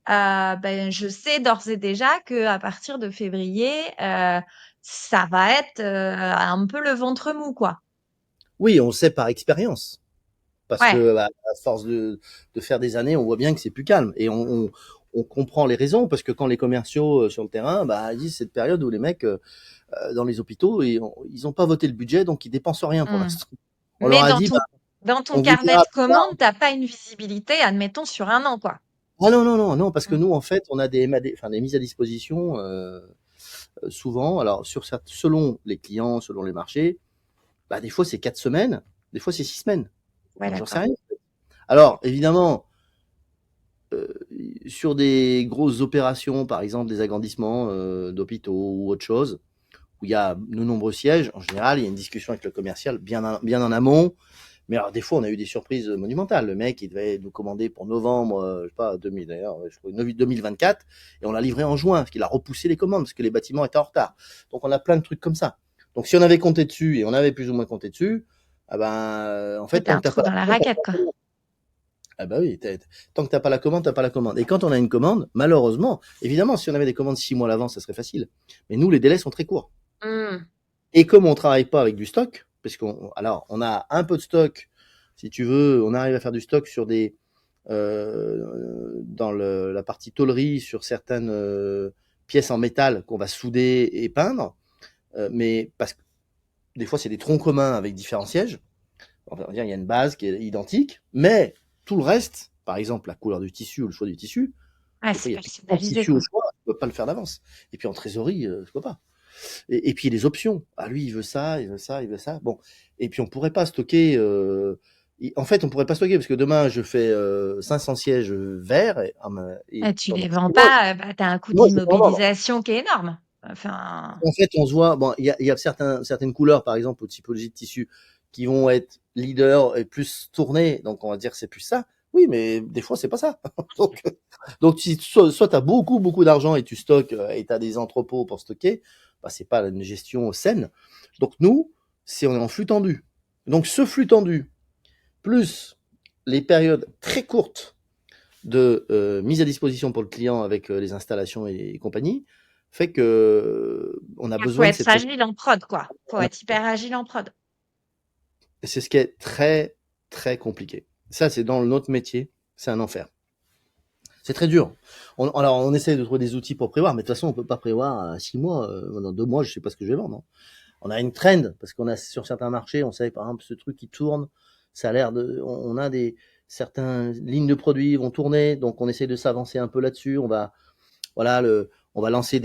ben, je sais d'ores et déjà que à partir de février, ça va être un peu le ventre mou, quoi. Oui, on le sait par expérience. Parce Ouais. que bah, à force de faire des années, on voit bien que c'est plus calme. Et on comprend les raisons, parce que quand les commerciaux sur le terrain, bah, ils disent cette période où les mecs dans les hôpitaux, ils n'ont pas voté le budget, donc ils dépensent rien pour Hmm. l'instant. On leur Mais a dans dit, bah, ton on vous carnet dira de plus tard. commandes, t'as pas une visibilité, admettons, sur un an, quoi. Ah non, non, non, non, parce que Hmm. nous, en fait, on a des MAD, enfin, des mises à disposition souvent. Alors, selon les clients, selon les marchés, bah, des fois c'est 4 semaines, des fois c'est 6 semaines. Ouais, J'en sais d'accord. rien. Alors, évidemment, sur des grosses opérations, par exemple des agrandissements d'hôpitaux ou autre chose, où il y a de nombreux sièges, en général, il y a une discussion avec le commercial bien en amont. Mais alors, des fois, on a eu des surprises monumentales. Le mec, il devait nous commander pour novembre, je sais pas, 2000 d'ailleurs, je crois, 2024, et on l'a livré en juin, parce qu'il a repoussé les commandes, parce que les bâtiments étaient en retard. Donc, on a plein de trucs comme ça. Donc, si on avait compté dessus, et on avait plus ou moins compté dessus, ah ben, en fait, C'était tant un que t'as trou pas dans la raquette, quoi. ah bah oui, tant que t'as pas la commande, t'as pas la commande. Et quand on a une commande, malheureusement, évidemment, si on avait des commandes 6 mois à l'avance, ça serait facile. Mais nous, les délais sont très courts. Mmh. Et comme on travaille pas avec du stock, parce alors, on a un peu de stock, si tu veux, on arrive à faire du stock sur dans la partie tôlerie, sur certaines pièces en métal qu'on va souder et peindre. Mais parce que des fois, c'est des troncs communs avec différents sièges. On va dire, il y a une base qui est identique, mais tout le reste, par exemple, la couleur du tissu ou le choix du tissu, Ouais, des fois, c'est il y a tellement de personnalisé, tissu au quoi. choix, je peux pas le faire d'avance. Et puis en trésorerie, je peux pas. Et puis les options. Ah, lui, il veut ça, il veut ça, il veut ça. Bon. Et puis on pourrait pas stocker. En fait, on pourrait pas stocker parce que demain, je fais 500 sièges verts et Et tu pendant les 6 vends mois, pas, bah, tu as un coût moi, je vais pas en vendre. d'immobilisation qui est énorme. Enfin, En fait, on se voit, bon, il y a certaines couleurs, par exemple, ou typologies de tissu, qui vont être leader et plus tournées, donc on va dire que c'est plus ça. Oui, mais des fois, c'est pas ça. donc, donc si, soit tu as beaucoup d'argent et tu stockes et tu as des entrepôts pour stocker, bah, c'est pas une gestion saine. Donc nous, on est en flux tendu. Donc ce flux tendu, plus les périodes très courtes de mise à disposition pour le client avec les installations et compagnie, fait que on a il faut besoin de être cette gestion. agile en prod, quoi. Faut être hyper agile en prod. Et c'est ce qui est très compliqué. Ça, c'est dans notre métier, c'est un enfer. C'est très dur. Alors, on essaie de trouver des outils pour prévoir, mais de toute façon, on peut pas prévoir à 6 mois. Dans 2 mois, je sais pas ce que je vais vendre. Hein. On a une trend, parce qu'on a sur certains marchés, on sait, par exemple, ce truc qui tourne, ça a l'air de, on a certaines lignes de produits vont tourner, donc on essaie de s'avancer un peu là-dessus. Voilà, on va lancer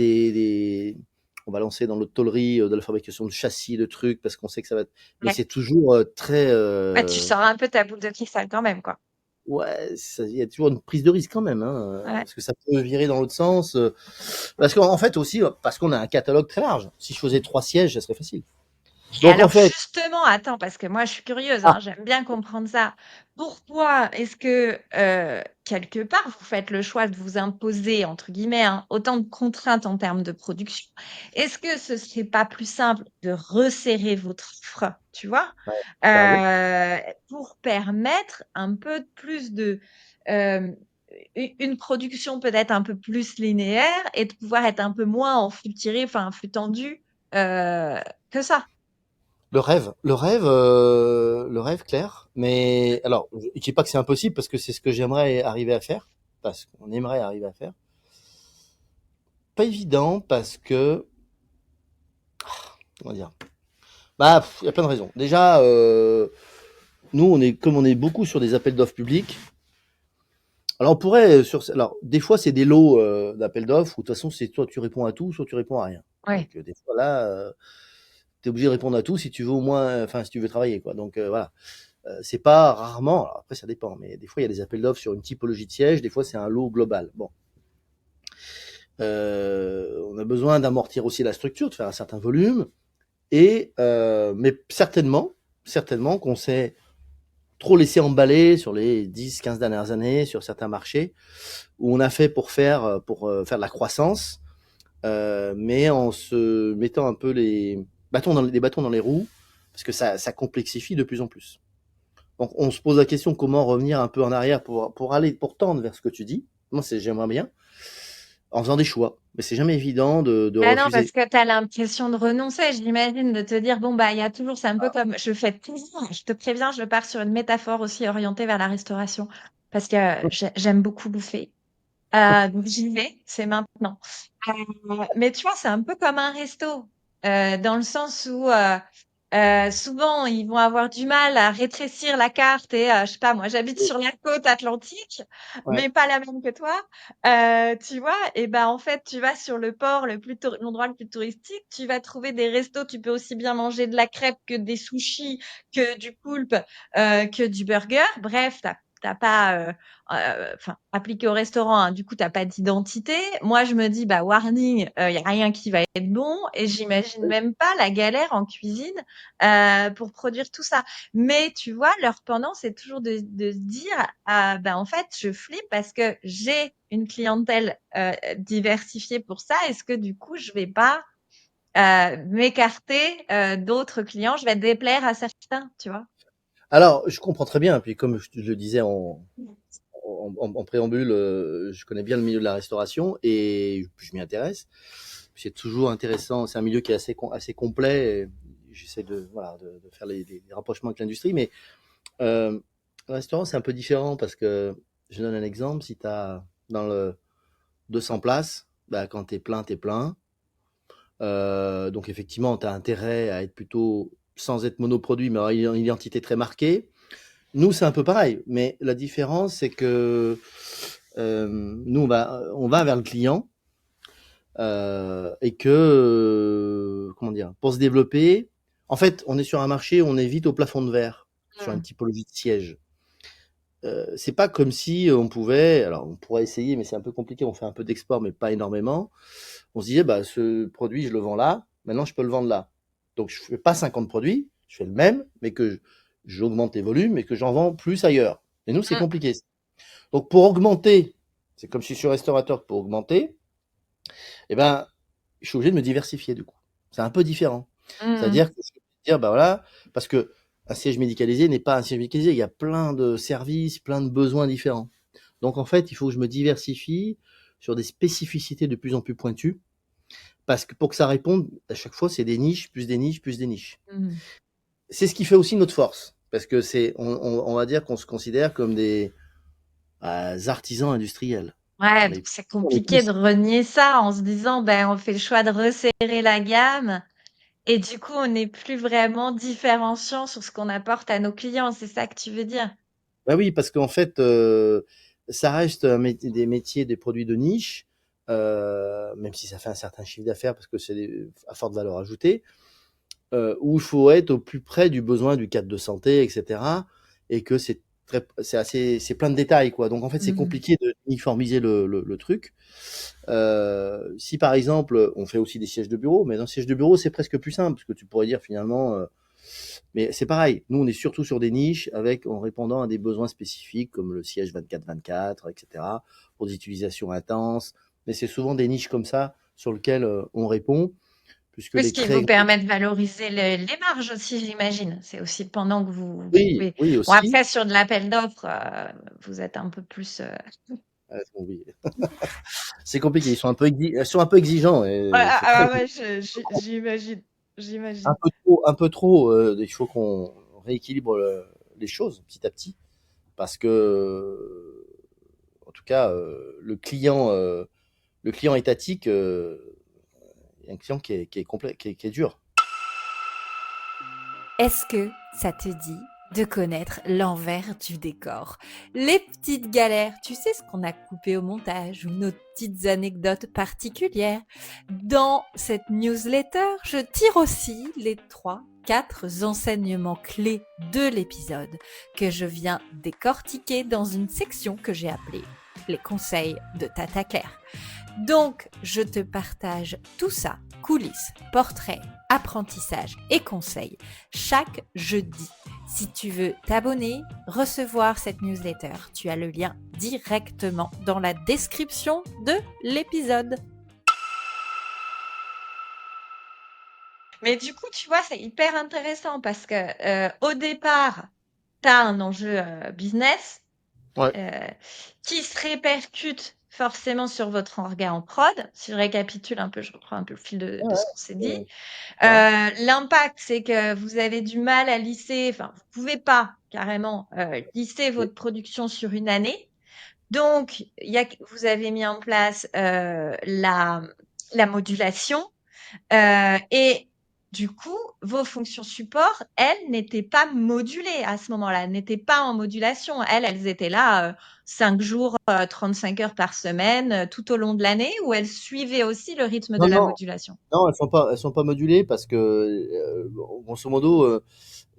on va lancer dans l'autre tôlerie de la fabrication de châssis, de trucs, parce qu'on sait que ça va être, mais Ouais. c'est toujours très, Ouais, tu sors un peu ta boule de cristal quand même, quoi. ouais, il y a toujours une prise de risque quand même, hein, Ouais. parce que ça peut virer dans l'autre sens. Parce qu'en fait aussi, parce qu'on a un catalogue très large. Si je faisais 3 sièges, ça serait facile. Et Donc en alors fait, justement, attends, parce que moi je suis curieuse, ah, hein, j'aime bien comprendre ça. Pourquoi est-ce que quelque part vous faites le choix de vous imposer entre guillemets hein, autant de contraintes en termes de production? Est-ce que ce serait pas plus simple de resserrer votre offre, tu vois, ouais, bah oui. pour permettre un peu plus de euh, une production peut-être un peu plus linéaire et de pouvoir être un peu moins en flux tiré, enfin en flux tendu que ça? Le rêve clair. Mais alors, je dis pas que c'est impossible parce que c'est ce que j'aimerais arriver à faire, parce qu'on aimerait arriver à faire. Pas évident parce que, comment dire, bah, il y a plein de raisons. Déjà, nous, comme on est beaucoup sur des appels d'offres publics. Alors, on pourrait, alors, des fois, c'est des lots d'appels d'offres où, de toute façon, c'est soit tu réponds à tout, soit tu réponds à rien. Ouais. Donc, des fois, là, tu es obligé de répondre à tout si tu veux au moins, enfin, si tu veux travailler, quoi. Donc, voilà. C'est pas rarement, alors après, ça dépend, mais des fois, il y a des appels d'offres sur une typologie de siège, des fois, c'est un lot global. Bon. On a besoin d'amortir aussi la structure, de faire un certain volume, mais certainement qu'on s'est trop laissé emballer sur les 10, 15 dernières années sur certains marchés où on a fait pour faire de la croissance, mais en se mettant un peu des bâtons dans les roues, parce que ça complexifie de plus en plus. Donc on se pose la question comment revenir un peu en arrière pour tendre vers ce que tu dis. Moi, j'aimerais bien, en faisant des choix. Mais c'est jamais évident de Ah non, parce refuser. que tu as l'impression de renoncer, j'imagine, de te dire, bon, bah, il y a toujours, c'est un peu comme, je fais toujours, je te préviens, je pars sur une métaphore aussi orientée vers la restauration, parce que j'aime beaucoup bouffer. Donc j'y vais, c'est maintenant. Mais tu vois, c'est un peu comme un resto, dans le sens où souvent, ils vont avoir du mal à rétrécir la carte et je sais pas moi, j'habite sur la côte atlantique, Ouais. mais pas la même que toi, tu vois? Et ben, en fait, tu vas sur le port l'endroit le plus touristique, tu vas trouver des restos, tu peux aussi bien manger de la crêpe que des sushis, que du poulpe, que du burger. Bref, tu pas, enfin, appliqué au restaurant, hein, du coup, tu pas d'identité. Moi, je me dis: «Bah, warning, y a rien qui va être bon» et j'imagine même pas la galère en cuisine, pour produire tout ça. Mais tu vois, leur pendant, c'est toujours de se dire: «Ah, bah, en fait, je flippe parce que j'ai une clientèle, diversifiée pour ça. Est-ce que du coup, je vais pas, m'écarter, d'autres clients? Je vais déplaire à certains», tu vois? Alors, je comprends très bien. Puis comme je le disais en préambule, je connais bien le milieu de la restauration et je m'y intéresse. C'est toujours intéressant. C'est un milieu qui est assez complet. Et j'essaie de faire les rapprochements avec l'industrie. Mais le restaurant, c'est un peu différent parce que, je donne un exemple. Si tu as dans le 200 places, bah, quand tu es plein, tu es plein. Donc effectivement, tu as intérêt à être plutôt, sans être monoproduit, mais avoir une identité très marquée. Nous, c'est un peu pareil, mais la différence, c'est que nous, on va vers le client et que, comment dire, pour se développer, en fait, on est sur un marché où on est vite au plafond de verre, sur une Mmh. typologie de siège. C'est pas comme si on pouvait, alors on pourrait essayer, mais c'est un peu compliqué, on fait un peu d'export, mais pas énormément. On se disait, bah, ce produit, je le vends là, maintenant je peux le vendre là. Donc je fais pas 50 produits, je fais le même, mais que j'augmente les volumes et que j'en vends plus ailleurs. Et nous, c'est Mmh. compliqué. Donc pour augmenter, c'est comme si je suis restaurateur, pour augmenter, eh ben, je suis obligé de me diversifier du coup. C'est un peu différent. Mmh. C'est-à-dire que je peux dire, bah voilà, parce que un siège médicalisé n'est pas un siège médicalisé, il y a plein de services, plein de besoins différents. Donc en fait, il faut que je me diversifie sur des spécificités de plus en plus pointues, parce que pour que ça réponde, à chaque fois, c'est des niches, plus des niches, plus des niches. Mmh. C'est ce qui fait aussi notre force, parce que on va dire qu'on se considère comme des artisans industriels. Ouais, On donc est, c'est on est compliqué plus. de renier ça en se disant: «Ben, on fait le choix de resserrer la gamme et du coup, on n'est plus vraiment différenciant sur ce qu'on apporte à nos clients». C'est ça que tu veux dire? Bah oui, parce qu'en fait, ça reste des métiers, des produits de niche, même si ça fait un certain chiffre d'affaires, parce que c'est à forte valeur ajoutée, où il faut être au plus près du besoin du cadre de santé, etc. Et que c'est plein de détails, quoi. Donc en fait, c'est Mmh. compliqué de uniformiser le truc. Si par exemple, on fait aussi des sièges de bureau, mais dans le siège de bureau, c'est presque plus simple, parce que tu pourrais dire finalement, mais c'est pareil. Nous, on est surtout sur des niches en répondant à des besoins spécifiques, comme le siège 24/24, etc., pour des utilisations intenses. Mais c'est souvent des niches comme ça sur lesquelles on répond, puisque Oui, ce les qui très vous gros. permet de valoriser les marges aussi, j'imagine. C'est aussi pendant que vous Oui, pouvez oui bon aussi. après sur de l'appel d'offres, vous êtes un peu plus, Bon, oui. C'est compliqué. Ils sont un peu exigeants ouais, et c'est ah très ah ouais, j'imagine, un j'imagine. peu trop, un peu trop. Il faut qu'on rééquilibre les choses petit à petit, parce que, en tout cas, le client étatique, il y a un client qui est complet, qui est dur. Est-ce que ça te dit de connaître l'envers du décor? Les petites galères, tu sais ce qu'on a coupé au montage ou nos petites anecdotes particulières. Dans cette newsletter, je tire aussi les 3, 4 enseignements clés de l'épisode que je viens décortiquer dans une section que j'ai appelée les conseils de Tata Claire. Donc, je te partage tout ça, coulisses, portraits, apprentissage et conseils, chaque jeudi. Si tu veux t'abonner, recevoir cette newsletter, tu as le lien directement dans la description de l'épisode. Mais du coup, tu vois, c'est hyper intéressant parce que, au départ, tu as un enjeu, business, Ouais. heu, qui se répercute forcément sur votre orga en prod. Si je récapitule un peu, je reprends un peu le fil de Ouais, ce qu'on s'est dit. ouais, ça. L'impact, c'est que vous avez du mal à lisser, enfin, vous pouvez pas carrément, lisser Et- votre production sur une année. Donc, vous avez mis en place, la modulation, et du coup, vos fonctions support, elles n'étaient pas modulées à ce moment-là, n'étaient pas en modulation. Elles étaient là 5 jours, 35 heures par semaine, tout au long de l'année, ou elles suivaient aussi le rythme de Non, la non, modulation? non, elles sont pas modulées parce que, grosso modo,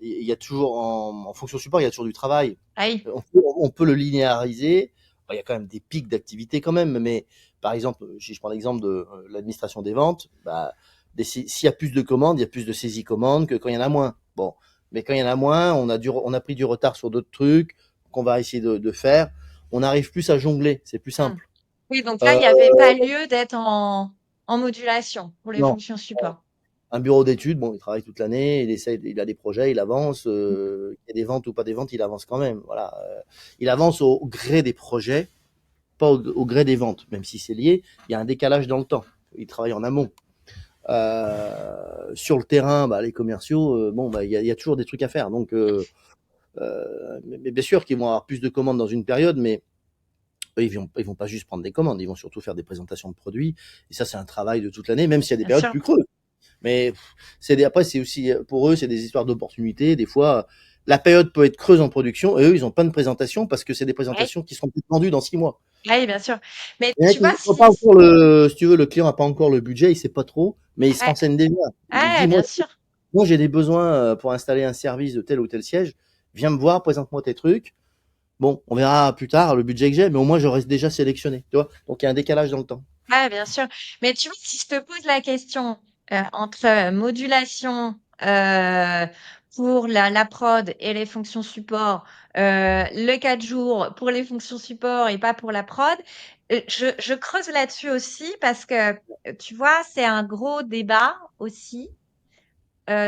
il y a toujours en fonction support, il y a toujours du travail. Ah oui, On peut le linéariser. Bon, il y a quand même des pics d'activité quand même, mais par exemple, si je prends l'exemple de l'administration des ventes, bah, s'il y a plus de commandes, il y a plus de saisies commandes que quand il y en a moins. Bon, mais quand il y en a moins, on a pris du retard sur d'autres trucs qu'on va essayer de faire. On arrive plus à jongler, c'est plus mmh. simple. Oui, donc là, Euh, il n'y avait pas lieu d'être en modulation pour les non, fonctions support. un bureau d'études, bon, il travaille toute l'année, il a des projets, il avance, Mmh. il y a des ventes ou pas des ventes, il avance quand même. Voilà, il avance au gré des projets, pas au gré des ventes, même si c'est lié. Il y a un décalage dans le temps. Il travaille en amont. Sur le terrain, bah, les commerciaux, bon, bah, il y a toujours des trucs à faire. Donc, mais bien sûr qu'ils vont avoir plus de commandes dans une période, mais eux, ils vont pas juste prendre des commandes, ils vont surtout faire des présentations de produits. Et ça, c'est un travail de toute l'année, même s'il y a des Bien périodes sûr. plus creuses. Mais après, c'est aussi, pour eux, c'est des histoires d'opportunités. Des fois, la période peut être creuse en production et eux, ils ont pas de présentation parce que c'est des Oui, présentations qui seront peut-être vendues dans 6 mois. oui, bien sûr. Mais Les mecs, tu vois, ils ont pas encore si tu veux, le client n'a pas encore le budget, il sait pas trop, mais il se ouais, renseigne déjà. Il se ouais, dit, bien sûr. moi, j'ai des besoins pour installer un service de tel ou tel siège. Viens me voir, présente-moi tes trucs. Bon, on verra plus tard le budget que j'ai, mais au moins, j'aurai déjà sélectionné. Tu vois? Donc, il y a un décalage dans le temps. Ouais, bien sûr. Mais tu vois, si je te pose la question entre modulation pour la prod et les fonctions support, le 4 jours pour les fonctions support et pas pour la prod, je creuse là-dessus aussi parce que, tu vois, c'est un gros débat aussi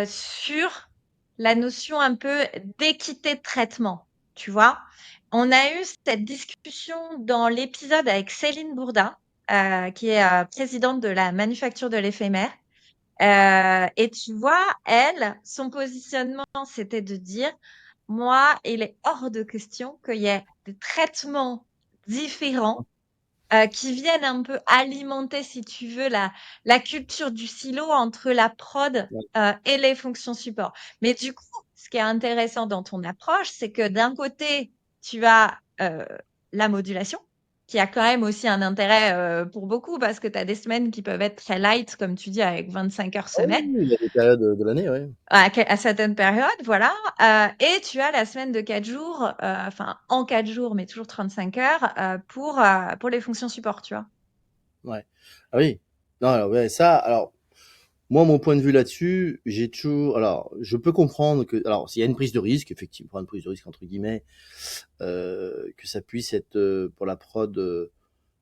sur la notion un peu d'équité de traitement, tu vois. On a eu cette discussion dans l'épisode avec Céline Bourdin, qui est présidente de la manufacture de l'éphémère. Et tu vois, elle, son positionnement, c'était de dire, moi, il est hors de question qu'il y ait des traitements différents qui viennent un peu alimenter, si tu veux, la culture du silo entre la prod Ouais. et les fonctions support. Mais du coup, ce qui est intéressant dans ton approche, c'est que d'un côté, tu as la modulation, qui a quand même aussi un intérêt pour beaucoup, parce que tu as des semaines qui peuvent être très light, comme tu dis, avec 25 heures Ah oui, semaine oui, il y a des périodes de l'année, ouais. à certaines périodes, voilà. Et tu as la semaine de 4 jours, enfin en 4 jours, mais toujours 35 heures pour les fonctions support, tu vois. Ouais. Ah oui. Non, alors, ouais, ça, alors, moi, mon point de vue là-dessus, j'ai toujours, alors, je peux comprendre que, alors, s'il y a une prise de risque, effectivement, une prise de risque, entre guillemets, que ça puisse être, pour la prod,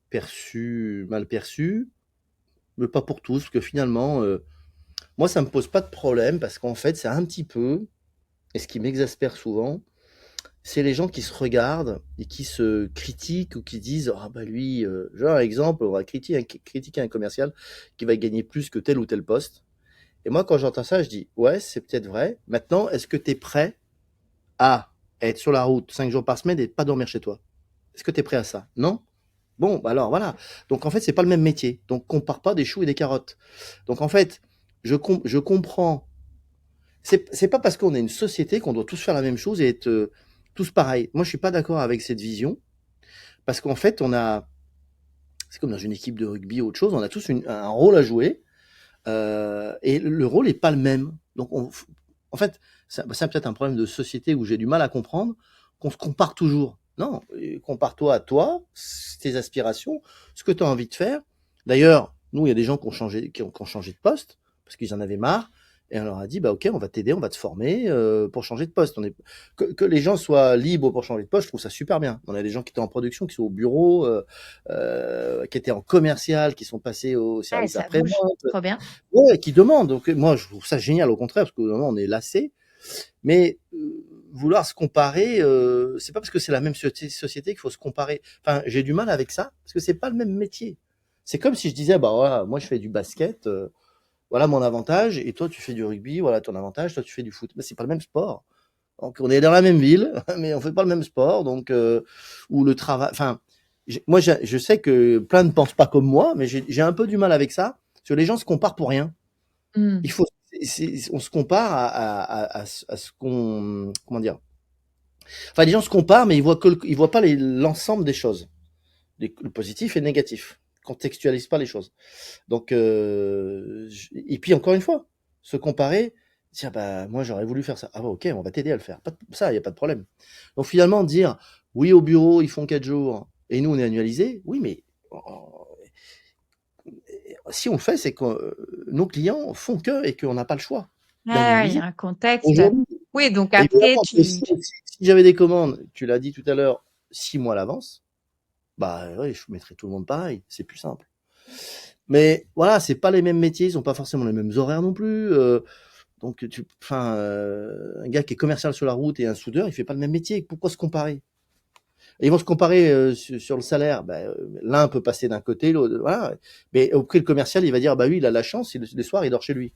perçu, mal perçu, mais pas pour tous, parce que finalement, moi, ça me pose pas de problème, parce qu'en fait, c'est un petit peu, et ce qui m'exaspère souvent, c'est les gens qui se regardent et qui se critiquent ou qui disent ah bah lui genre exemple on va critiquer un commercial qui va gagner plus que tel ou tel poste et moi quand j'entends ça je dis ouais c'est peut-être vrai maintenant est-ce que tu es prêt à être sur la route 5 jours par semaine et pas dormir chez toi est-ce que tu es prêt à ça non bon bah alors voilà donc en fait c'est pas le même métier donc compare pas des choux et des carottes donc en fait je comprends c'est pas parce qu'on est une société qu'on doit tous faire la même chose et être tous pareils. Moi, je suis pas d'accord avec cette vision parce qu'en fait, c'est comme dans une équipe de rugby ou autre chose, on a tous un rôle à jouer et le rôle est pas le même. Donc, en fait, c'est peut-être un problème de société où j'ai du mal à comprendre qu'on se compare toujours. Non, compare-toi à toi, tes aspirations, ce que tu as envie de faire. D'ailleurs, nous, il y a des gens qui ont changé de poste parce qu'ils en avaient marre. Et on leur a dit, bah ok, on va t'aider, on va te former pour changer de poste. Que les gens soient libres pour changer de poste, je trouve ça super bien. On a des gens qui étaient en production, qui sont au bureau, qui étaient en commercial, qui sont passés au Ouais, service ça bouge. après-vente, Trop bien. ouais, qui demandent. Donc moi, je trouve ça génial au contraire, parce qu'au moment on est lassé. Mais vouloir se comparer, c'est pas parce que c'est la même société qu'il faut se comparer. Enfin, j'ai du mal avec ça, parce que c'est pas le même métier. C'est comme si je disais, bah voilà, moi je fais du basket, voilà mon avantage, et toi tu fais du rugby, voilà ton avantage, toi tu fais du foot. Mais c'est pas le même sport. Donc on est dans la même ville, mais on fait pas le même sport, donc ou le travail. Enfin, moi je sais que plein ne pensent pas comme moi, mais j'ai un peu du mal avec ça, parce que les gens se comparent pour rien. Mmh. Il faut, on se compare à ce qu'on, comment dire. Enfin, les gens se comparent, mais ils voient pas l'ensemble des choses, le positif et le négatif. Ils contextualisent pas les choses. Donc, et puis encore une fois, se comparer, dire bah moi j'aurais voulu faire ça. Ah bah, ok, on va t'aider à le faire. Ça, il y a pas de problème. Donc finalement dire oui au bureau ils font 4 jours et nous on est annualisé. Oui, mais si on le fait, c'est que nos clients font que et qu'on n'a pas le choix Ouais, ouais, il y d'annualiser a un contexte. aujourd'hui. Oui, donc après, Évidemment que si j'avais des commandes, tu l'as dit tout à l'heure, 6 mois à l'avance, bah oui, je mettrais tout le monde pareil, c'est plus simple. Mais voilà, c'est pas les mêmes métiers, ils ont pas forcément les mêmes horaires non plus. Donc, un gars qui est commercial sur la route et un soudeur, il fait pas le même métier. Pourquoi se comparer? Et ils vont se comparer sur le salaire. L'un peut passer d'un côté, l'autre, voilà. Mais au prix le commercial, il va dire, bah oui, il a la chance, les soirs, il dort chez lui.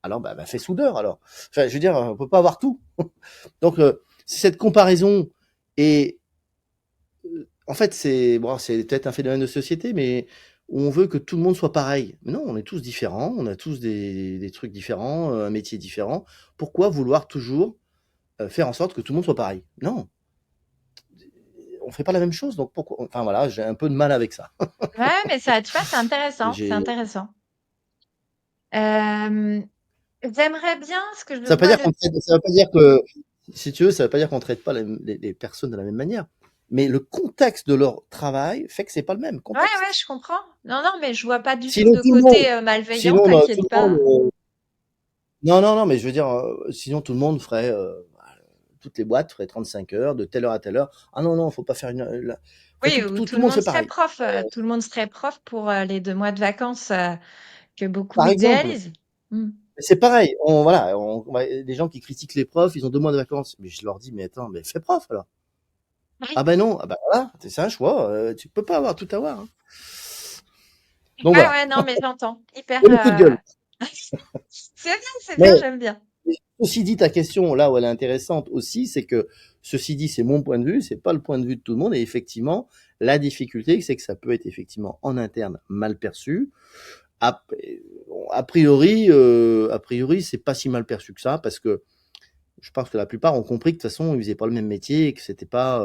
Alors, fais soudeur, alors. Enfin, je veux dire, on peut pas avoir tout. Donc, cette comparaison est, en fait, c'est peut-être un phénomène de société, mais où on veut que tout le monde soit pareil. Mais non, on est tous différents, on a tous des trucs différents, un métier différent. Pourquoi vouloir toujours faire en sorte que tout le monde soit pareil? Non, on fait pas la même chose, donc pourquoi? Enfin voilà, j'ai un peu de mal avec ça. ouais, mais ça, tu vois, c'est intéressant. C'est J'ai... intéressant. J'aimerais bien ce que je Ça veut pas vois dire le. ça veut pas dire que, si tu veux, ça veut pas dire qu'on traite pas les personnes de la même manière. Mais le contexte de leur travail fait que c'est pas le même Ouais, ouais, contexte. je comprends. Non, non, mais je vois pas du tout Sinon de tout le monde, côté malveillant, sinon tout t'inquiète le monde, pas. non, non, non, mais je veux dire, sinon tout le monde ferait, toutes les boîtes feraient 35 heures, de telle heure à telle heure. Ah non, non, faut pas faire Oui, où tout tout le le monde monde fait serait pareil. prof. Tout le monde serait prof pour les 2 mois de vacances que beaucoup Par exemple, idéalisent. Hmm. c'est pareil. Voilà, les gens qui critiquent les profs, ils ont 2 mois de vacances. Mais je leur dis, mais attends, mais fais prof alors. Oui. Ah ben non, ah ben voilà, c'est un choix. Tu peux pas tout avoir, hein. Donc Ouais, voilà, ouais, non, mais j'entends. Hyper. c'est le coup de gueule. C'est bien, Mais j'aime bien. ceci dit, ta question, là où elle est intéressante aussi, c'est que, ceci dit, c'est mon point de vue, c'est pas le point de vue de tout le monde. Et effectivement, la difficulté, c'est que ça peut être effectivement en interne mal perçu. A, a priori, c'est pas si mal perçu que ça, parce que je pense que la plupart ont compris que de toute façon, ils faisaient pas le même métier et que c'était pas,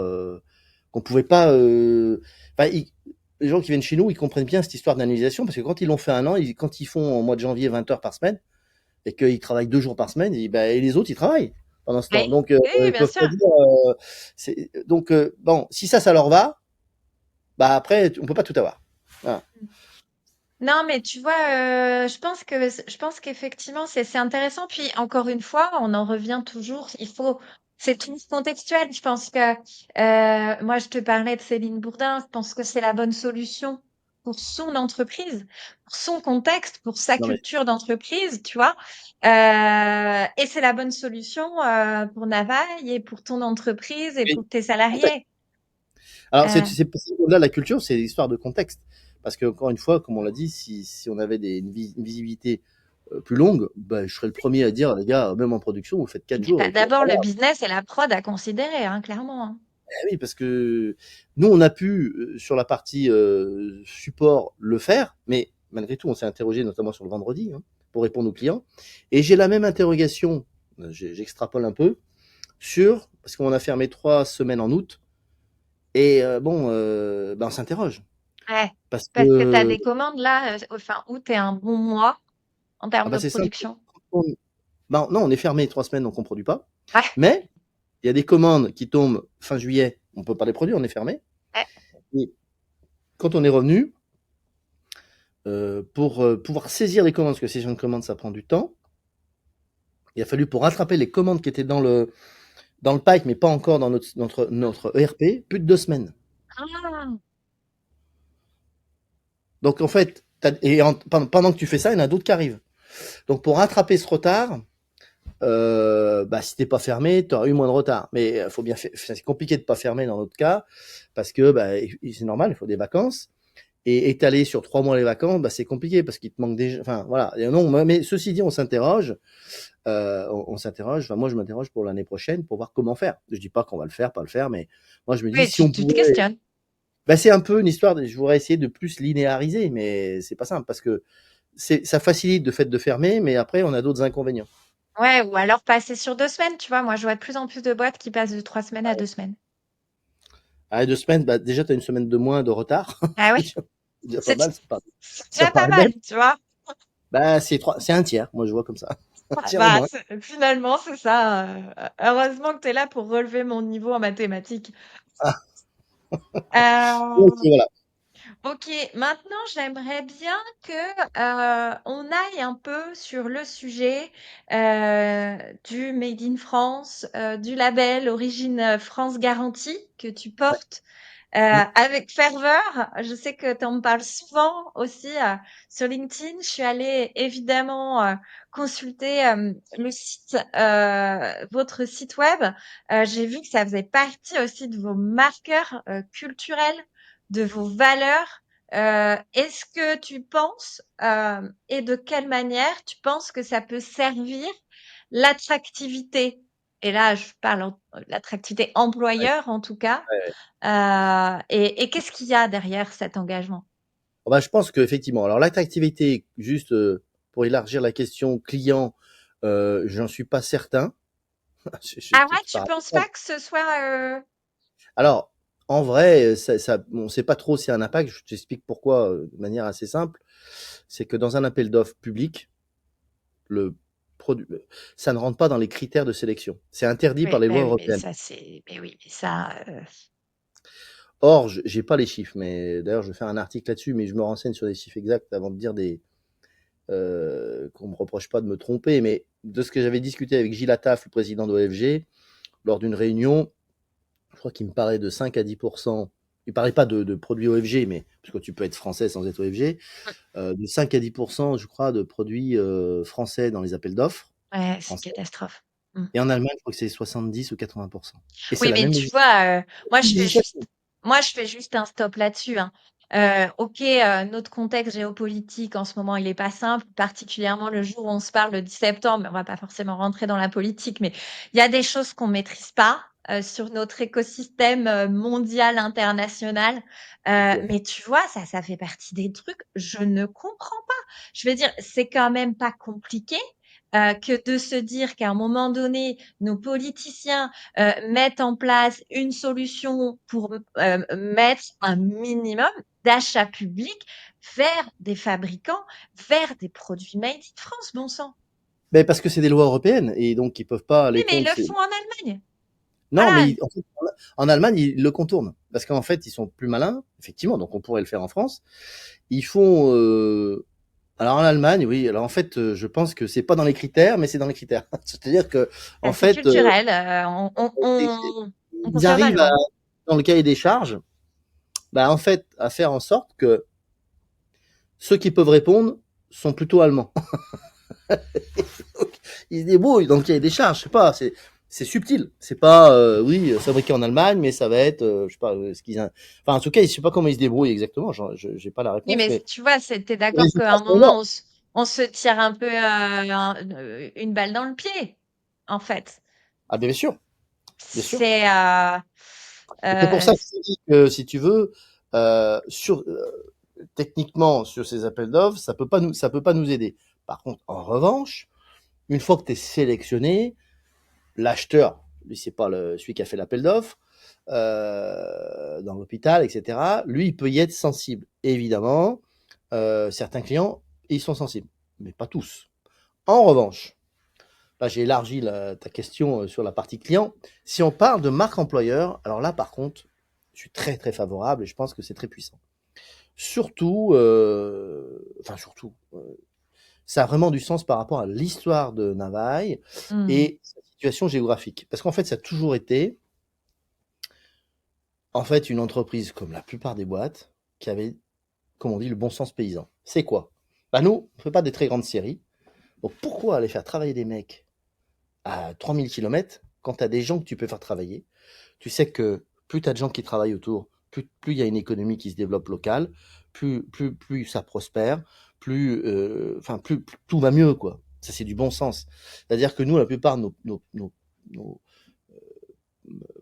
qu'on pouvait pas. Enfin, les gens qui viennent chez nous, ils comprennent bien cette histoire d'annualisation parce que quand ils l'ont fait un an, quand ils font au mois de janvier 20 heures par semaine et qu'ils travaillent 2 jours par semaine, et les autres ils travaillent pendant ce temps. Oui, Donc oui, ils bien peuvent sûr. pas dire. Donc bon, si ça leur va, après on peut pas tout avoir. Voilà. Non, mais tu vois, je pense qu'effectivement, c'est intéressant. Puis encore une fois, on en revient toujours. C'est tout contextuel. Je pense que moi, je te parlais de Céline Bourdin. Je pense que c'est la bonne solution pour son entreprise, pour son contexte, pour sa Non mais culture d'entreprise, tu vois. Et c'est la bonne solution pour Navaille et pour ton entreprise et oui, pour tes contexte. salariés. Alors Euh, au-delà de la culture, c'est l'histoire de contexte. Parce que encore une fois, comme on l'a dit, si on avait une visibilité plus longue, je serais le premier à dire, les gars, même en production, vous faites 4 jours bah, et puis d'abord, voilà. le business et la prod à considérer, hein, clairement. Hein. Oui, parce que nous, on a pu, sur la partie support, le faire, mais malgré tout, on s'est interrogé notamment sur le vendredi, hein, pour répondre aux clients. Et j'ai la même interrogation, j'extrapole un peu, parce qu'on a fermé 3 semaines en août, et on s'interroge. Ouais, Parce parce que tu as que, des commandes là, fin août est un bon mois en termes de c'est simple. production. Non, on est fermé 3 semaines, donc on ne produit pas. Ouais, Mais il y a des commandes qui tombent fin juillet, on ne peut pas les produire, on est fermé. ouais. Et quand on est revenu, pour pouvoir saisir les commandes, parce que saisir une commande, ça prend du temps, il a fallu pour rattraper les commandes qui étaient dans le pipe, mais pas encore dans notre ERP, plus de 2 semaines. Ah, Donc en fait, pendant que tu fais ça, il y en a d'autres qui arrivent. Donc pour rattraper ce retard, si t'es pas fermé, tu auras eu moins de retard. Mais faut bien c'est compliqué de pas fermer dans notre cas, parce que c'est normal, il faut des vacances. Et étaler sur 3 mois les vacances, c'est compliqué parce qu'il te manque déjà. Enfin voilà. Et non, mais ceci dit, on s'interroge. On s'interroge. Enfin, moi, je m'interroge pour l'année prochaine pour voir comment faire. Je dis pas qu'on va le faire, pas le faire, mais moi, je me dis oui, si on tu te pouvait. questionnes. C'est un peu une histoire. Je voudrais essayer de plus linéariser, mais c'est pas simple parce que ça facilite le fait de fermer, mais après, on a d'autres inconvénients. Ouais, ou alors passer sur 2 semaines, tu vois? Moi, je vois de plus en plus de boîtes qui passent de 3 semaines à 2 semaines. À 2 semaines, bah, déjà, tu as une semaine de moins de retard. Ah oui, C'est déjà pas c'est mal, c'est ça déjà pas paraît mal, bête. tu vois? Bah, c'est un tiers, moi je vois comme ça. Un Ah tiers au bah, moins. finalement, c'est ça. Heureusement que tu es là pour relever mon niveau en mathématiques. Ah, ok, Euh, voilà. Ok, maintenant j'aimerais bien que on aille un peu sur le sujet du Made in France, du label Origine France Garantie que tu Ouais. portes Mm. avec ferveur. Je sais que tu en parles souvent aussi sur LinkedIn. Je suis allée évidemment consulter le site, votre site web. J'ai vu que ça faisait partie aussi de vos marqueurs culturels, de vos valeurs. Est-ce que tu penses, et de quelle manière tu penses que ça peut servir l'attractivité? Et là, je parle l'attractivité Ouais, employeur en tout cas. ouais. Et qu'est-ce qu'il y a derrière cet engagement? Bon, bah, je pense qu'effectivement, alors l'attractivité, juste pour élargir la question client, j'en suis pas certain. Ah ouais, C'est tu pas penses pas que ce soit Alors, en vrai, on ne sait pas trop s'il y a un impact. Je t'explique pourquoi de manière assez simple. C'est que dans un appel d'offres public, le produit, ça ne rentre pas dans les critères de sélection. C'est interdit par oui, les lois ben oui, mais européennes. ça c'est, mais oui, mais ça, Or, j'ai pas les chiffres, mais d'ailleurs, je vais faire un article là-dessus, mais je me renseigne sur les chiffres exacts avant de dire qu'on me reproche pas de me tromper. Mais de ce que j'avais discuté avec Gilles Attaf, le président d'OFG, lors d'une réunion, je crois qu'il me parlait de 5 à 10%. Il ne parlait pas de produits OFG, mais parce que tu peux être français sans être OFG, de 5 à 10%, je crois, de produits français dans les appels d'offres ouais, c'est une français. catastrophe. Mm. Et en Allemagne, je crois que c'est 70 ou 80%. Et c'est Oui, la mais même tu vois, législation. moi je fais juste un stop là-dessus, hein. Ok, notre contexte géopolitique en ce moment, il est pas simple, particulièrement le jour où on se parle, le 10 septembre. Mais on va pas forcément rentrer dans la politique, mais il y a des choses qu'on maîtrise pas sur notre écosystème mondial, international. Mais tu vois, ça fait partie des trucs. Je ne comprends pas. Je veux dire, c'est quand même pas compliqué. Que de se dire qu'à un moment donné, nos politiciens mettre en place une solution pour mettre un minimum d'achat public vers des fabricants, vers des produits made in France, bon sang. Mais parce que c'est des lois européennes et donc ils peuvent pas Oui, aller mais ils contre. le font en Allemagne. Non, Voilà. mais en fait, en Allemagne, ils le contournent. Parce qu'en fait, ils sont plus malins, effectivement, donc on pourrait le faire en France. Ils font. Alors en Allemagne, oui. Alors en fait, je pense que c'est pas dans les critères, mais c'est dans les critères. C'est-à-dire que, en C'est fait, culturel. c'est- c'est- On ils confirme la arrivent loi. dans le cahier des charges, bah, en fait, à faire en sorte que ceux qui peuvent répondre sont plutôt allemands. Donc, ils se débrouillent dans le cahier des charges. Je sais pas, c'est subtil. C'est pas, oui, fabriqué en Allemagne, mais ça va être, je sais pas, enfin, en tout cas, je sais pas comment ils se débrouillent exactement. J'ai pas la Oui, réponse, mais mais tu vois, t'es les d'accord qu'à résultats un sont là. moment, on se tire un peu une balle dans le pied, en fait. Ah, bien sûr, bien sûr. C'est Et c'est pour ça euh, que je dis que, si tu veux, techniquement, sur ces appels d'offres, ça peut pas nous aider. Par contre, en revanche, une fois que tu es sélectionné, l'acheteur, lui, c'est pas celui qui a fait l'appel d'offres, dans l'hôpital, etc., lui, il peut y être sensible. Évidemment, certains clients, ils sont sensibles, mais pas tous. En revanche, là, j'ai élargi ta question sur la partie client. Si on parle de marque employeur, alors là, par contre, je suis très, très favorable et je pense que c'est très puissant. Surtout, enfin surtout, ça a vraiment du sens par rapport à l'histoire de Navaille hmm. et sa situation géographique. Parce qu'en fait, ça a toujours été, en fait, une entreprise comme la plupart des boîtes qui avait, comme on dit, le bon sens paysan. C'est quoi? Bah nous, on ne fait pas des très grandes séries. Donc pourquoi aller faire travailler des mecs à 3000 km quand tu as des gens que tu peux faire travailler? Tu sais que plus tu as de gens qui travaillent autour, plus il y a une économie qui se développe locale, plus ça prospère, plus tout va mieux, quoi. Ça, c'est du bon sens. C'est-à-dire que nous, la plupart de nos,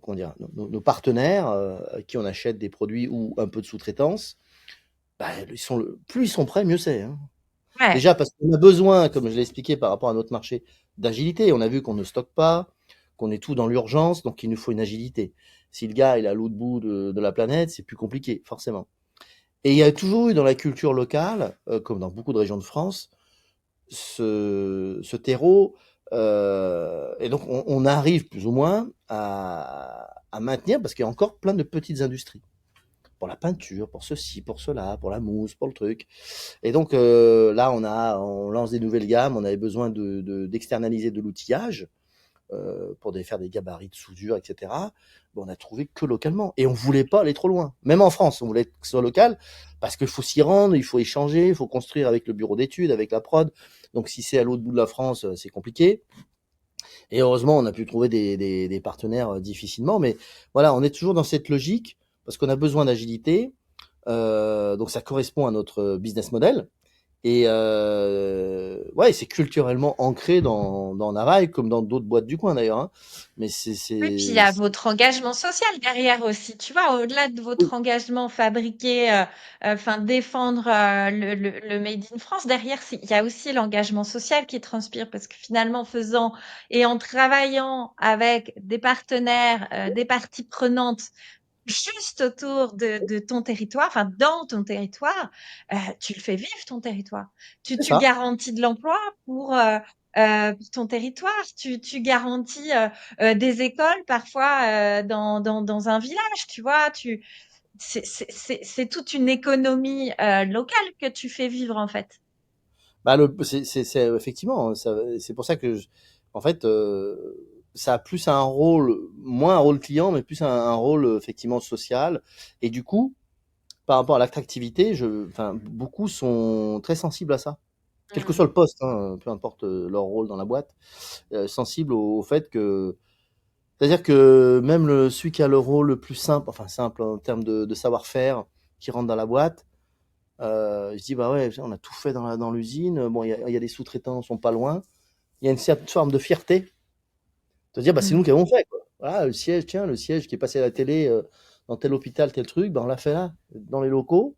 comment dire, nos partenaires à qui on achète des produits ou un peu de sous-traitance, bah, plus ils sont prêts, mieux c'est, hein. Ouais. Déjà parce qu'on a besoin, comme je l'ai expliqué par rapport à notre marché, d'agilité. On a vu qu'on ne stocke pas, qu'on est tout dans l'urgence, donc il nous faut une agilité. Si le gars il est à l'autre bout de la planète, c'est plus compliqué, forcément. Et il y a toujours eu dans la culture locale, comme dans beaucoup de régions de France, ce terreau. Et donc on arrive plus ou moins à maintenir, parce qu'il y a encore plein de petites industries. Pour la peinture, pour ceci, pour cela, pour la mousse, pour le truc. Et donc là, on lance des nouvelles gammes, on avait besoin d'externaliser de l'outillage pour faire des gabarits de soudure, etc. Bon, on a trouvé que localement. Et on voulait pas aller trop loin. Même en France, on voulait que ce soit local, parce qu'il faut s'y rendre, il faut échanger, il faut construire avec le bureau d'études, avec la prod. Donc si c'est à l'autre bout de la France, c'est compliqué. Et heureusement, on a pu trouver des partenaires difficilement. Mais voilà, on est toujours dans cette logique, parce qu'on a besoin d'agilité. Donc ça correspond à notre business model. Et ouais, c'est culturellement ancré dans Navaille, comme dans d'autres boîtes du coin d'ailleurs, hein. Mais Oui, puis il y a votre engagement social derrière aussi, tu vois, au-delà de votre oui, engagement fabriqué, enfin défendre le Made in France, derrière, il y a aussi l'engagement social qui transpire parce que finalement, faisant et en travaillant avec des partenaires, des parties prenantes juste autour de ton territoire, enfin dans ton territoire, tu le fais vivre ton territoire. c'est Tu ça. garantis de l'emploi pour ton territoire. Tu garantis des écoles parfois dans un village, tu vois. C'est toute une économie locale que tu fais vivre en fait. Bah, effectivement, c'est pour ça que, en fait, ça a plus un rôle, moins un rôle client, mais plus un rôle effectivement social. Et du coup, par rapport à l'attractivité, enfin, beaucoup sont très sensibles à ça, quel que Mm. soit le poste, hein, peu importe leur rôle dans la boîte, sensibles au fait que, c'est-à-dire que même celui qui a le rôle le plus simple, enfin simple en termes de savoir-faire, qui rentre dans la boîte, je dis bah ouais, on a tout fait dans l'usine. Bon, il y a des sous-traitants, sont pas loin. Il y a une certaine forme de fierté, de dire bah c'est nous Mm. qui avons fait quoi. Voilà, le siège, tiens, le siège qui est passé à la télé dans tel hôpital, tel truc, bah on l'a fait là, dans les locaux.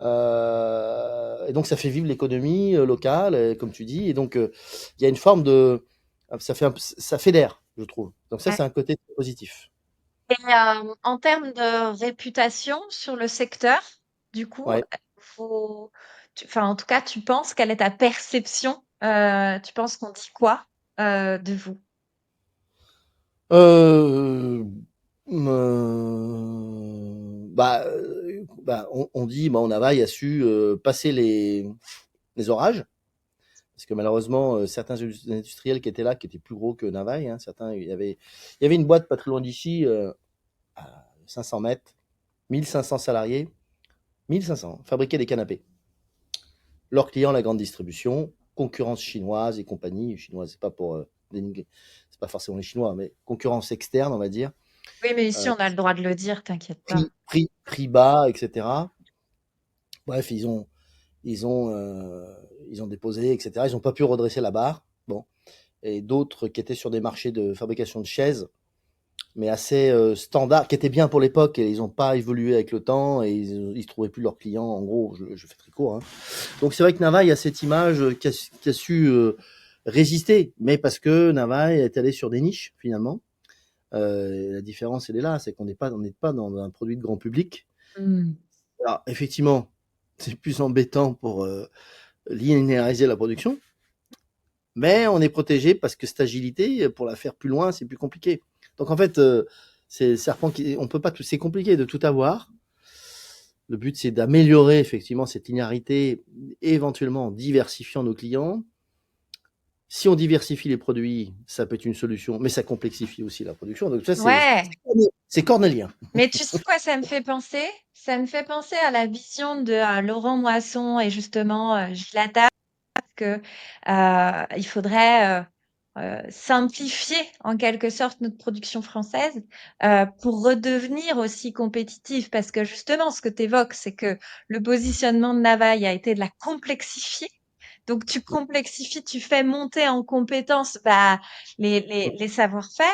Et donc ça fait vivre l'économie locale, comme tu dis. Et donc il y a une forme de, ça fédère, je trouve. Donc ça Ouais. c'est un côté positif. Et en termes de réputation sur le secteur, du coup, Ouais. enfin, en tout cas, tu penses quelle est ta perception? Tu penses qu'on dit quoi de vous? Euh, on dit, bah, Navaille a su passer les orages, parce que malheureusement, certains industriels qui étaient là, qui étaient plus gros que Navaille, hein, certains, il y avait une boîte pas très loin d'ici, à 500 mètres, 1500 salariés, 1500, fabriquaient des canapés. Leurs clients, la grande distribution, concurrence chinoise et compagnie. Chinoise, c'est pas pour dénigrer, c'est pas forcément les Chinois, mais concurrence externe, on va dire. Oui, mais ici, Euh, on a le droit de le dire, t'inquiète pas. prix bas, etc. Bref, ils ont déposé, etc. Ils n'ont pas pu redresser la barre. Bon. Et d'autres qui étaient sur des marchés de fabrication de chaises, mais assez standards, qui étaient bien pour l'époque, et ils n'ont pas évolué avec le temps, et ils ne trouvaient plus leurs clients. En gros, je fais très court, hein. Donc c'est vrai que Navaille a cette image qui a su résister, mais parce que Navaille est allé sur des niches, finalement. La différence, elle est là, c'est qu'on n'est pas dans un produit de grand public. Mm. Alors, effectivement, c'est plus embêtant pour linéariser la production, mais on est protégé parce que cette agilité, pour la faire plus loin, c'est plus compliqué. Donc en fait, c'est le serpent on peut pas tout, c'est compliqué de tout avoir. Le but, c'est d'améliorer effectivement cette linéarité, éventuellement en diversifiant nos clients. Si on diversifie les produits, ça peut être une solution, mais ça complexifie aussi la production. Donc ça, c'est Ouais, c'est cornélien. mais tu sais quoi ça me fait penser? Ça me fait penser à la vision de Laurent Moisson et justement Gilles Attard, que il faudrait simplifier en quelque sorte notre production française pour redevenir aussi compétitive. Parce que justement, ce que tu évoques, c'est que le positionnement de Navaille a été de la complexifier. Donc, tu complexifies, tu fais monter en compétence bah, les savoir-faire.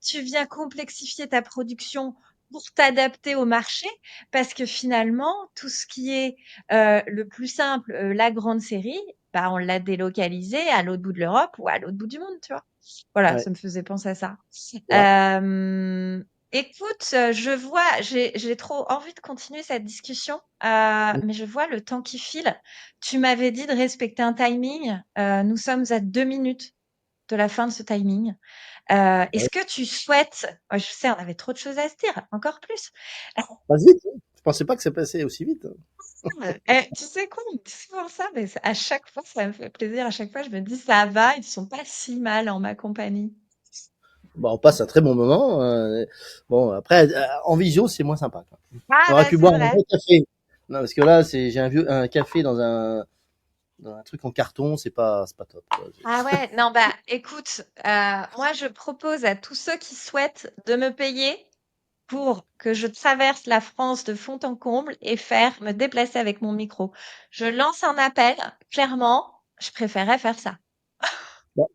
Tu viens complexifier ta production pour t'adapter au marché, parce que finalement, tout ce qui est le plus simple, la grande série, bah, on l'a délocalisé à l'autre bout de l'Europe ou à l'autre bout du monde, tu vois. Voilà, Ouais, ça me faisait penser à ça. ouais. Écoute, j'ai trop envie de continuer cette discussion, Mm. mais je vois le temps qui file. Tu m'avais dit de respecter un timing. Nous sommes à 2 minutes de la fin de ce timing. Ouais. Est-ce que tu souhaites, ouais, je sais, on avait trop de choses à se dire, encore plus. Passe vite, hein. Je pensais pas que ça passait aussi vite. Tu sais quoi, on me dit souvent ça, mais à chaque fois, ça me fait plaisir. À chaque fois, je me dis, ça va, ils sont pas si mal en ma compagnie. Bon, on passe un très bon moment. Bon, après, en visio, c'est moins sympa, quoi. Ah On aurait bah pu c'est boire un vrai. vrai café. Non, parce que là, j'ai un café dans un truc en carton, c'est pas top, quoi. Ah ouais, non, bah écoute, moi je propose à tous ceux qui souhaitent de me payer pour que je traverse la France de fond en comble et me déplacer avec mon micro. Je lance un appel, clairement, je préférerais faire ça. Bon,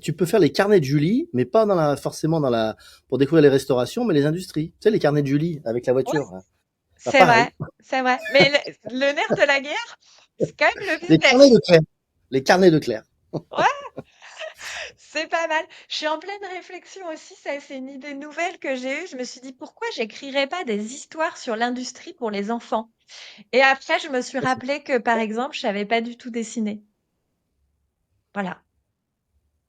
tu peux faire les carnets de Julie, mais pas forcément pour découvrir les restaurations, mais les industries. Tu sais, les carnets de Julie avec la Ouais, voiture, là. Bah, c'est pareil. vrai, c'est vrai. Mais le nerf de la guerre, c'est quand même le Les carnets business. de Claire. Les carnets de Claire. Ouais, c'est pas mal. Je suis en pleine réflexion aussi, ça c'est une idée nouvelle que j'ai eue. Je me suis dit pourquoi j'écrirais pas des histoires sur l'industrie pour les enfants. Et après, je me suis rappelé que par exemple, je savais pas du tout dessiner. Voilà,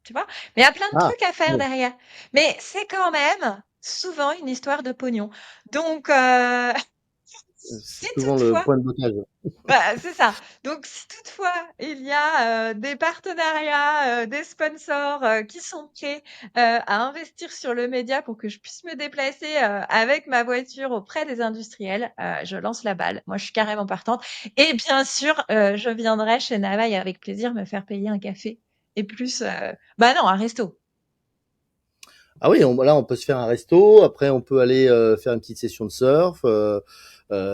tu vois? Mais il y a plein de Ah, trucs à faire bon. derrière. Mais c'est quand même souvent une histoire de pognon. Donc, si C'est souvent le toutefois point de blocage. bah, c'est ça. Donc, si toutefois il y a des partenariats, des sponsors qui sont prêts à investir sur le média pour que je puisse me déplacer avec ma voiture auprès des industriels, je lance la balle. Moi, je suis carrément partante. Et bien sûr, je viendrai chez Navaille avec plaisir me faire payer un café. Et plus, bah non, un resto. Ah oui, là, on peut se faire un resto. Après, on peut aller faire une petite session de surf,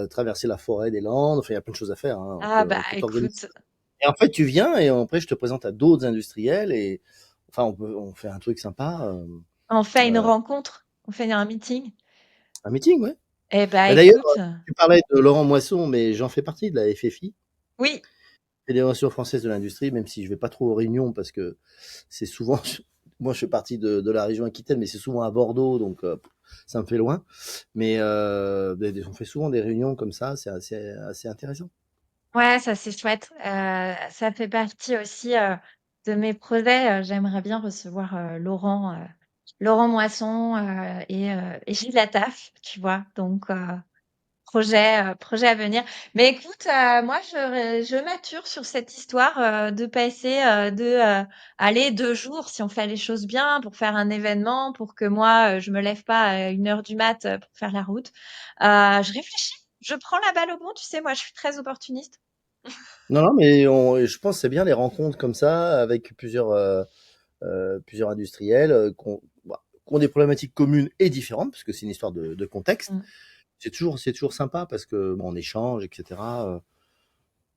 traverser la forêt des Landes. Enfin, il y a plein de choses à faire, hein. Ah bah On peut t'organiser. écoute, Et en fait, tu viens et après, je te présente à d'autres industriels et enfin, on fait un truc sympa, on fait une euh, rencontre, on fait un meeting. un meeting, ouais. Eh bah Bah, d'ailleurs, écoute, tu parlais de Laurent Moisson, mais j'en fais partie de la FFI, oui, Fédération française de l'industrie, même si je vais pas trop aux réunions parce que c'est souvent, moi, je fais partie de la région Aquitaine, mais c'est souvent à Bordeaux, donc ça me fait loin. Mais on fait souvent des réunions comme ça, c'est assez intéressant. ouais, ça c'est chouette. Ça fait partie aussi de mes projets. J'aimerais bien recevoir Laurent Moisson et Gilles Attaf, tu vois. Donc projet à venir. Mais écoute, moi je mature sur cette histoire de passer aller 2 jours si on fait les choses bien pour faire un événement, pour que moi je me lève pas à 1 heure du mat pour faire la route. Je réfléchis. Je prends la balle au bon. Tu sais, moi je suis très opportuniste. Non, non, mais je pense que c'est bien les rencontres comme ça avec plusieurs industriels qui ont des problématiques communes et différentes, parce que c'est une histoire de contexte. Mm. C'est toujours sympa parce que bon, on échange, etc.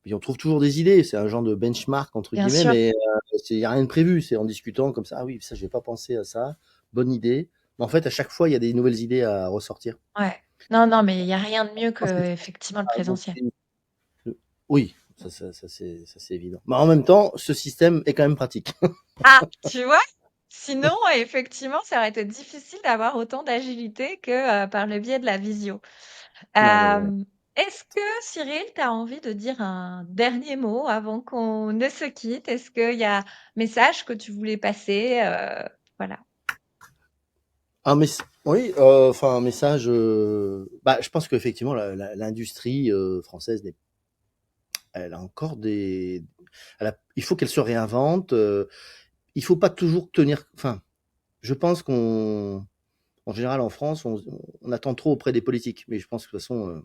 Puis on trouve toujours des idées. C'est un genre de benchmark entre Bien guillemets, sûr. mais il y a rien de prévu. C'est en discutant comme ça. Ah oui, ça, je vais pas pensé à ça. Bonne idée. Mais en fait, à chaque fois, il y a des nouvelles idées à ressortir. Ouais. Non, non, mais il y a rien de mieux que Ah, c'est effectivement le ça, donc présentiel. oui, ça, c'est évident. Mais en même temps, ce système est quand même pratique. Ah, tu vois? Sinon, effectivement, ça aurait été difficile d'avoir autant d'agilité que par le biais de la visio. Non, mais Est-ce que Cyril, tu as envie de dire un dernier mot avant qu'on ne se quitte? Est-ce qu'il y a un message que tu voulais passer? Voilà. oui, enfin un message. Bah, je pense qu'effectivement, l'industrie française, elle a encore il faut qu'elle se réinvente. Il faut pas toujours tenir. Enfin, je pense en général, en France, on attend trop auprès des politiques. Mais je pense que de toute façon,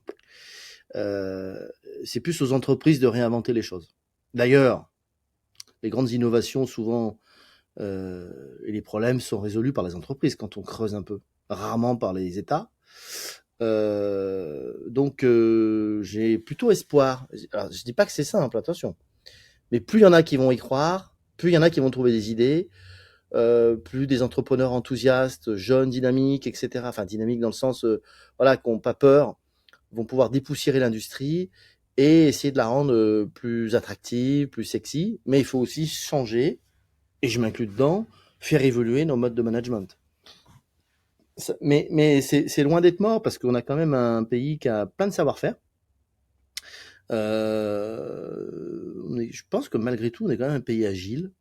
c'est plus aux entreprises de réinventer les choses. D'ailleurs, les grandes innovations, souvent, et les problèmes sont résolus par les entreprises quand on creuse un peu, rarement par les États. Donc, j'ai plutôt espoir. Alors, je dis pas que c'est simple, attention. Mais plus il y en a qui vont y croire, plus il y en a qui vont trouver des idées, plus des entrepreneurs enthousiastes, jeunes, dynamiques, etc. Enfin, dynamiques dans le sens, voilà, qui n'ont pas peur, vont pouvoir dépoussiérer l'industrie et essayer de la rendre plus attractive, plus sexy. Mais il faut aussi changer, et je m'inclus dedans, faire évoluer nos modes de management. Mais c'est loin d'être mort parce qu'on a quand même un pays qui a plein de savoir-faire. Je pense que malgré tout, on est quand même un pays agile.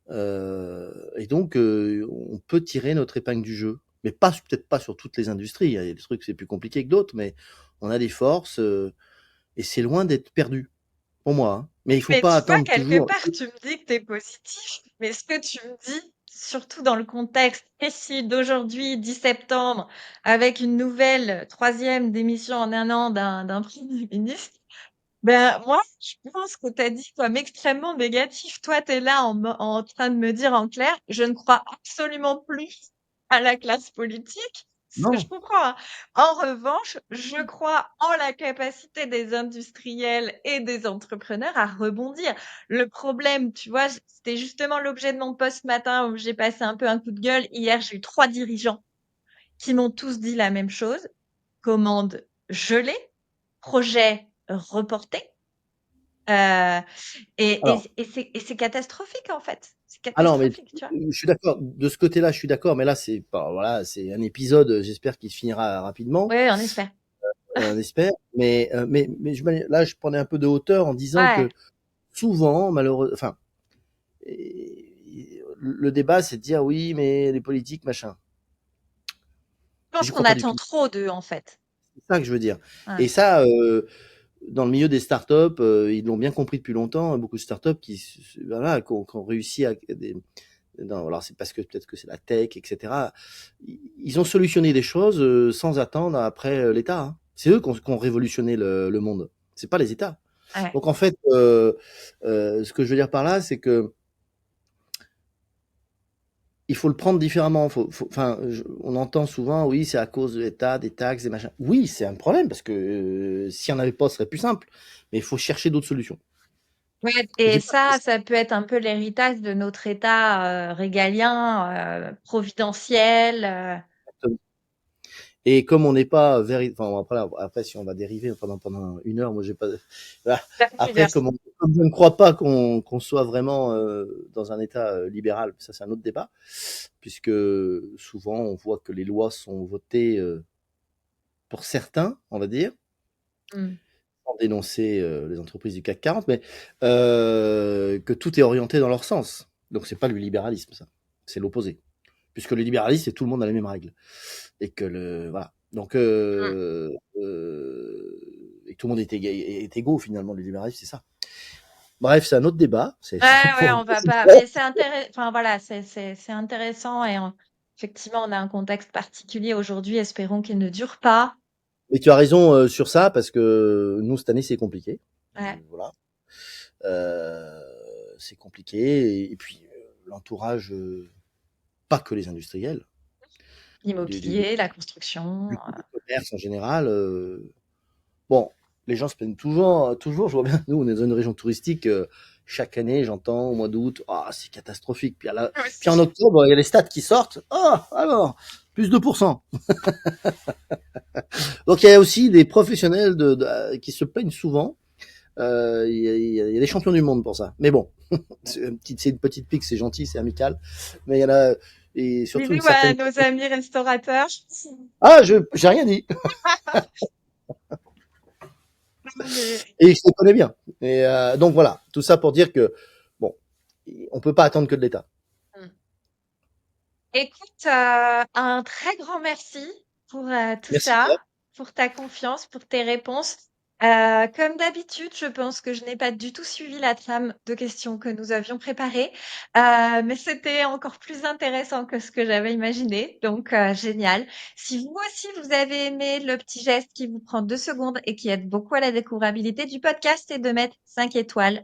Et donc, on peut tirer notre épingle du jeu. Mais peut-être pas sur toutes les industries. Il y a des trucs, c'est plus compliqué que d'autres, mais on a des forces et c'est loin d'être perdu, pour moi, hein. Mais il faut Mais pas tu vois, attendre quelque toujours. part, tu me dis que tu es positif, mais ce que tu me dis, surtout dans le contexte précis d'aujourd'hui, 10 septembre, avec une nouvelle troisième démission en un an d'un premier ministre, ben moi, je pense que tu as dit comme extrêmement négatif. Toi, tu es là en train de me dire en clair, je ne crois absolument plus à la classe politique, ce que je Non, comprends, hein. En revanche, je crois en la capacité des industriels et des entrepreneurs à rebondir. Le problème, tu vois, c'était justement l'objet de mon post ce matin où j'ai passé un peu un coup de gueule. Hier, j'ai eu 3 dirigeants qui m'ont tous dit la même chose. Commande gelée, projet reporté. Euh, alors, et c'est catastrophique, en fait. C'est mais catastrophique, tu vois. je suis d'accord. De ce côté-là, je suis d'accord. Mais là, voilà, c'est un épisode. J'espère qu'il se finira rapidement. Oui, on espère. On espère. Là, je prenais un peu de hauteur en disant Ouais. que souvent, malheureusement, enfin, le débat, c'est de dire oui, mais les politiques, machin. Je pense J'y qu'on crois pas du attend tout. trop d'eux, en fait. C'est ça que je veux dire. Ouais. Et ça, dans le milieu des startups, ils l'ont bien compris depuis longtemps. Beaucoup de startups voilà, qui ont réussi alors c'est parce que peut-être que c'est la tech, etc. Ils ont solutionné des choses sans attendre après l'État, hein. C'est eux qui ont révolutionné le monde. C'est pas les États. Ouais. Donc en fait, ce que je veux dire par là, c'est que il faut le prendre différemment. Enfin, on entend souvent, oui, c'est à cause de l'État, des taxes, des machins. Oui, c'est un problème parce que s'il n'y en avait pas, ce serait plus simple. Mais il faut chercher d'autres solutions. Ouais, Je et dis pas que ça peut être un peu l'héritage de notre État régalien, providentiel. c'est- Et comme on n'est pas enfin, après, si on va dériver pendant une heure, moi j'ai pas. Voilà. Après, comme je ne crois pas qu'on soit vraiment dans un État libéral, ça c'est un autre débat, puisque souvent on voit que les lois sont votées pour certains, on va dire, Mm. sans dénoncer les entreprises du CAC 40, mais que tout est orienté dans leur sens. Donc c'est pas le libéralisme, ça, c'est l'opposé, puisque le libéralisme c'est tout le monde a les mêmes règles et que voilà. Donc Mm. et tout le monde est égaux finalement. Le libéralisme c'est ça. Bref, c'est un autre débat. C'est Ouais, pour une on va prochaine pas. fois. Mais c'est intéressant. Enfin voilà, c'est intéressant et effectivement, on a un contexte particulier aujourd'hui. Espérons qu'il ne dure pas. Mais tu as raison sur ça parce que nous cette année c'est compliqué. Ouais. Voilà. Euh, c'est compliqué et puis l'entourage, pas que les industriels, du L'immobilier, la construction. commerce en général. Bon, les gens se plaignent toujours. Je vois bien, nous, on est dans une région touristique. Chaque année, j'entends au mois d'août, ah, c'est catastrophique. Moi Puis en aussi. octobre, il y a les stats qui sortent. Ah, alors, plus 2%. Donc il y a aussi des professionnels qui se plaignent souvent. Il y a des champions du monde pour ça. Mais bon, c'est une petite pique, c'est gentil, c'est amical. Mais il y en a, et surtout une Bisous à certaine. nos amis restaurateurs. Ah, j'ai rien dit. Mais Et je les connais bien. Et donc voilà, tout ça pour dire que bon, on peut pas attendre que de l'État. mmh. Écoute, un très grand merci pour tout Merci ça, Claire. pour ta confiance, pour tes réponses. Comme d'habitude, je pense que je n'ai pas du tout suivi la trame de questions que nous avions préparée, mais c'était encore plus intéressant que ce que j'avais imaginé, donc génial. Si vous aussi, vous avez aimé le petit geste qui vous prend 2 secondes et qui aide beaucoup à la découvrabilité du podcast, c'est de mettre 5 étoiles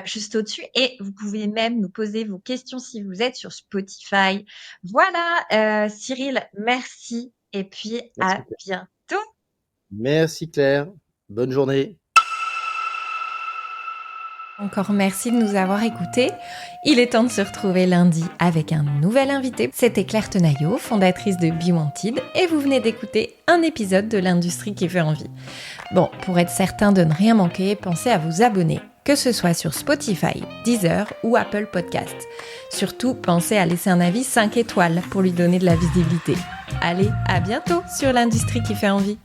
juste au-dessus et vous pouvez même nous poser vos questions si vous êtes sur Spotify. Voilà, Cyril, merci et puis Merci à Claire. bientôt. Merci Claire. Bonne journée. Encore merci de nous avoir écoutés. Il est temps de se retrouver lundi avec un nouvel invité. C'était Claire Tenaillot, fondatrice de Be Wanted, et vous venez d'écouter un épisode de l'industrie qui fait envie. Bon, pour être certain de ne rien manquer, pensez à vous abonner, que ce soit sur Spotify, Deezer ou Apple Podcast. Surtout, pensez à laisser un avis 5 étoiles pour lui donner de la visibilité. Allez, à bientôt sur l'industrie qui fait envie.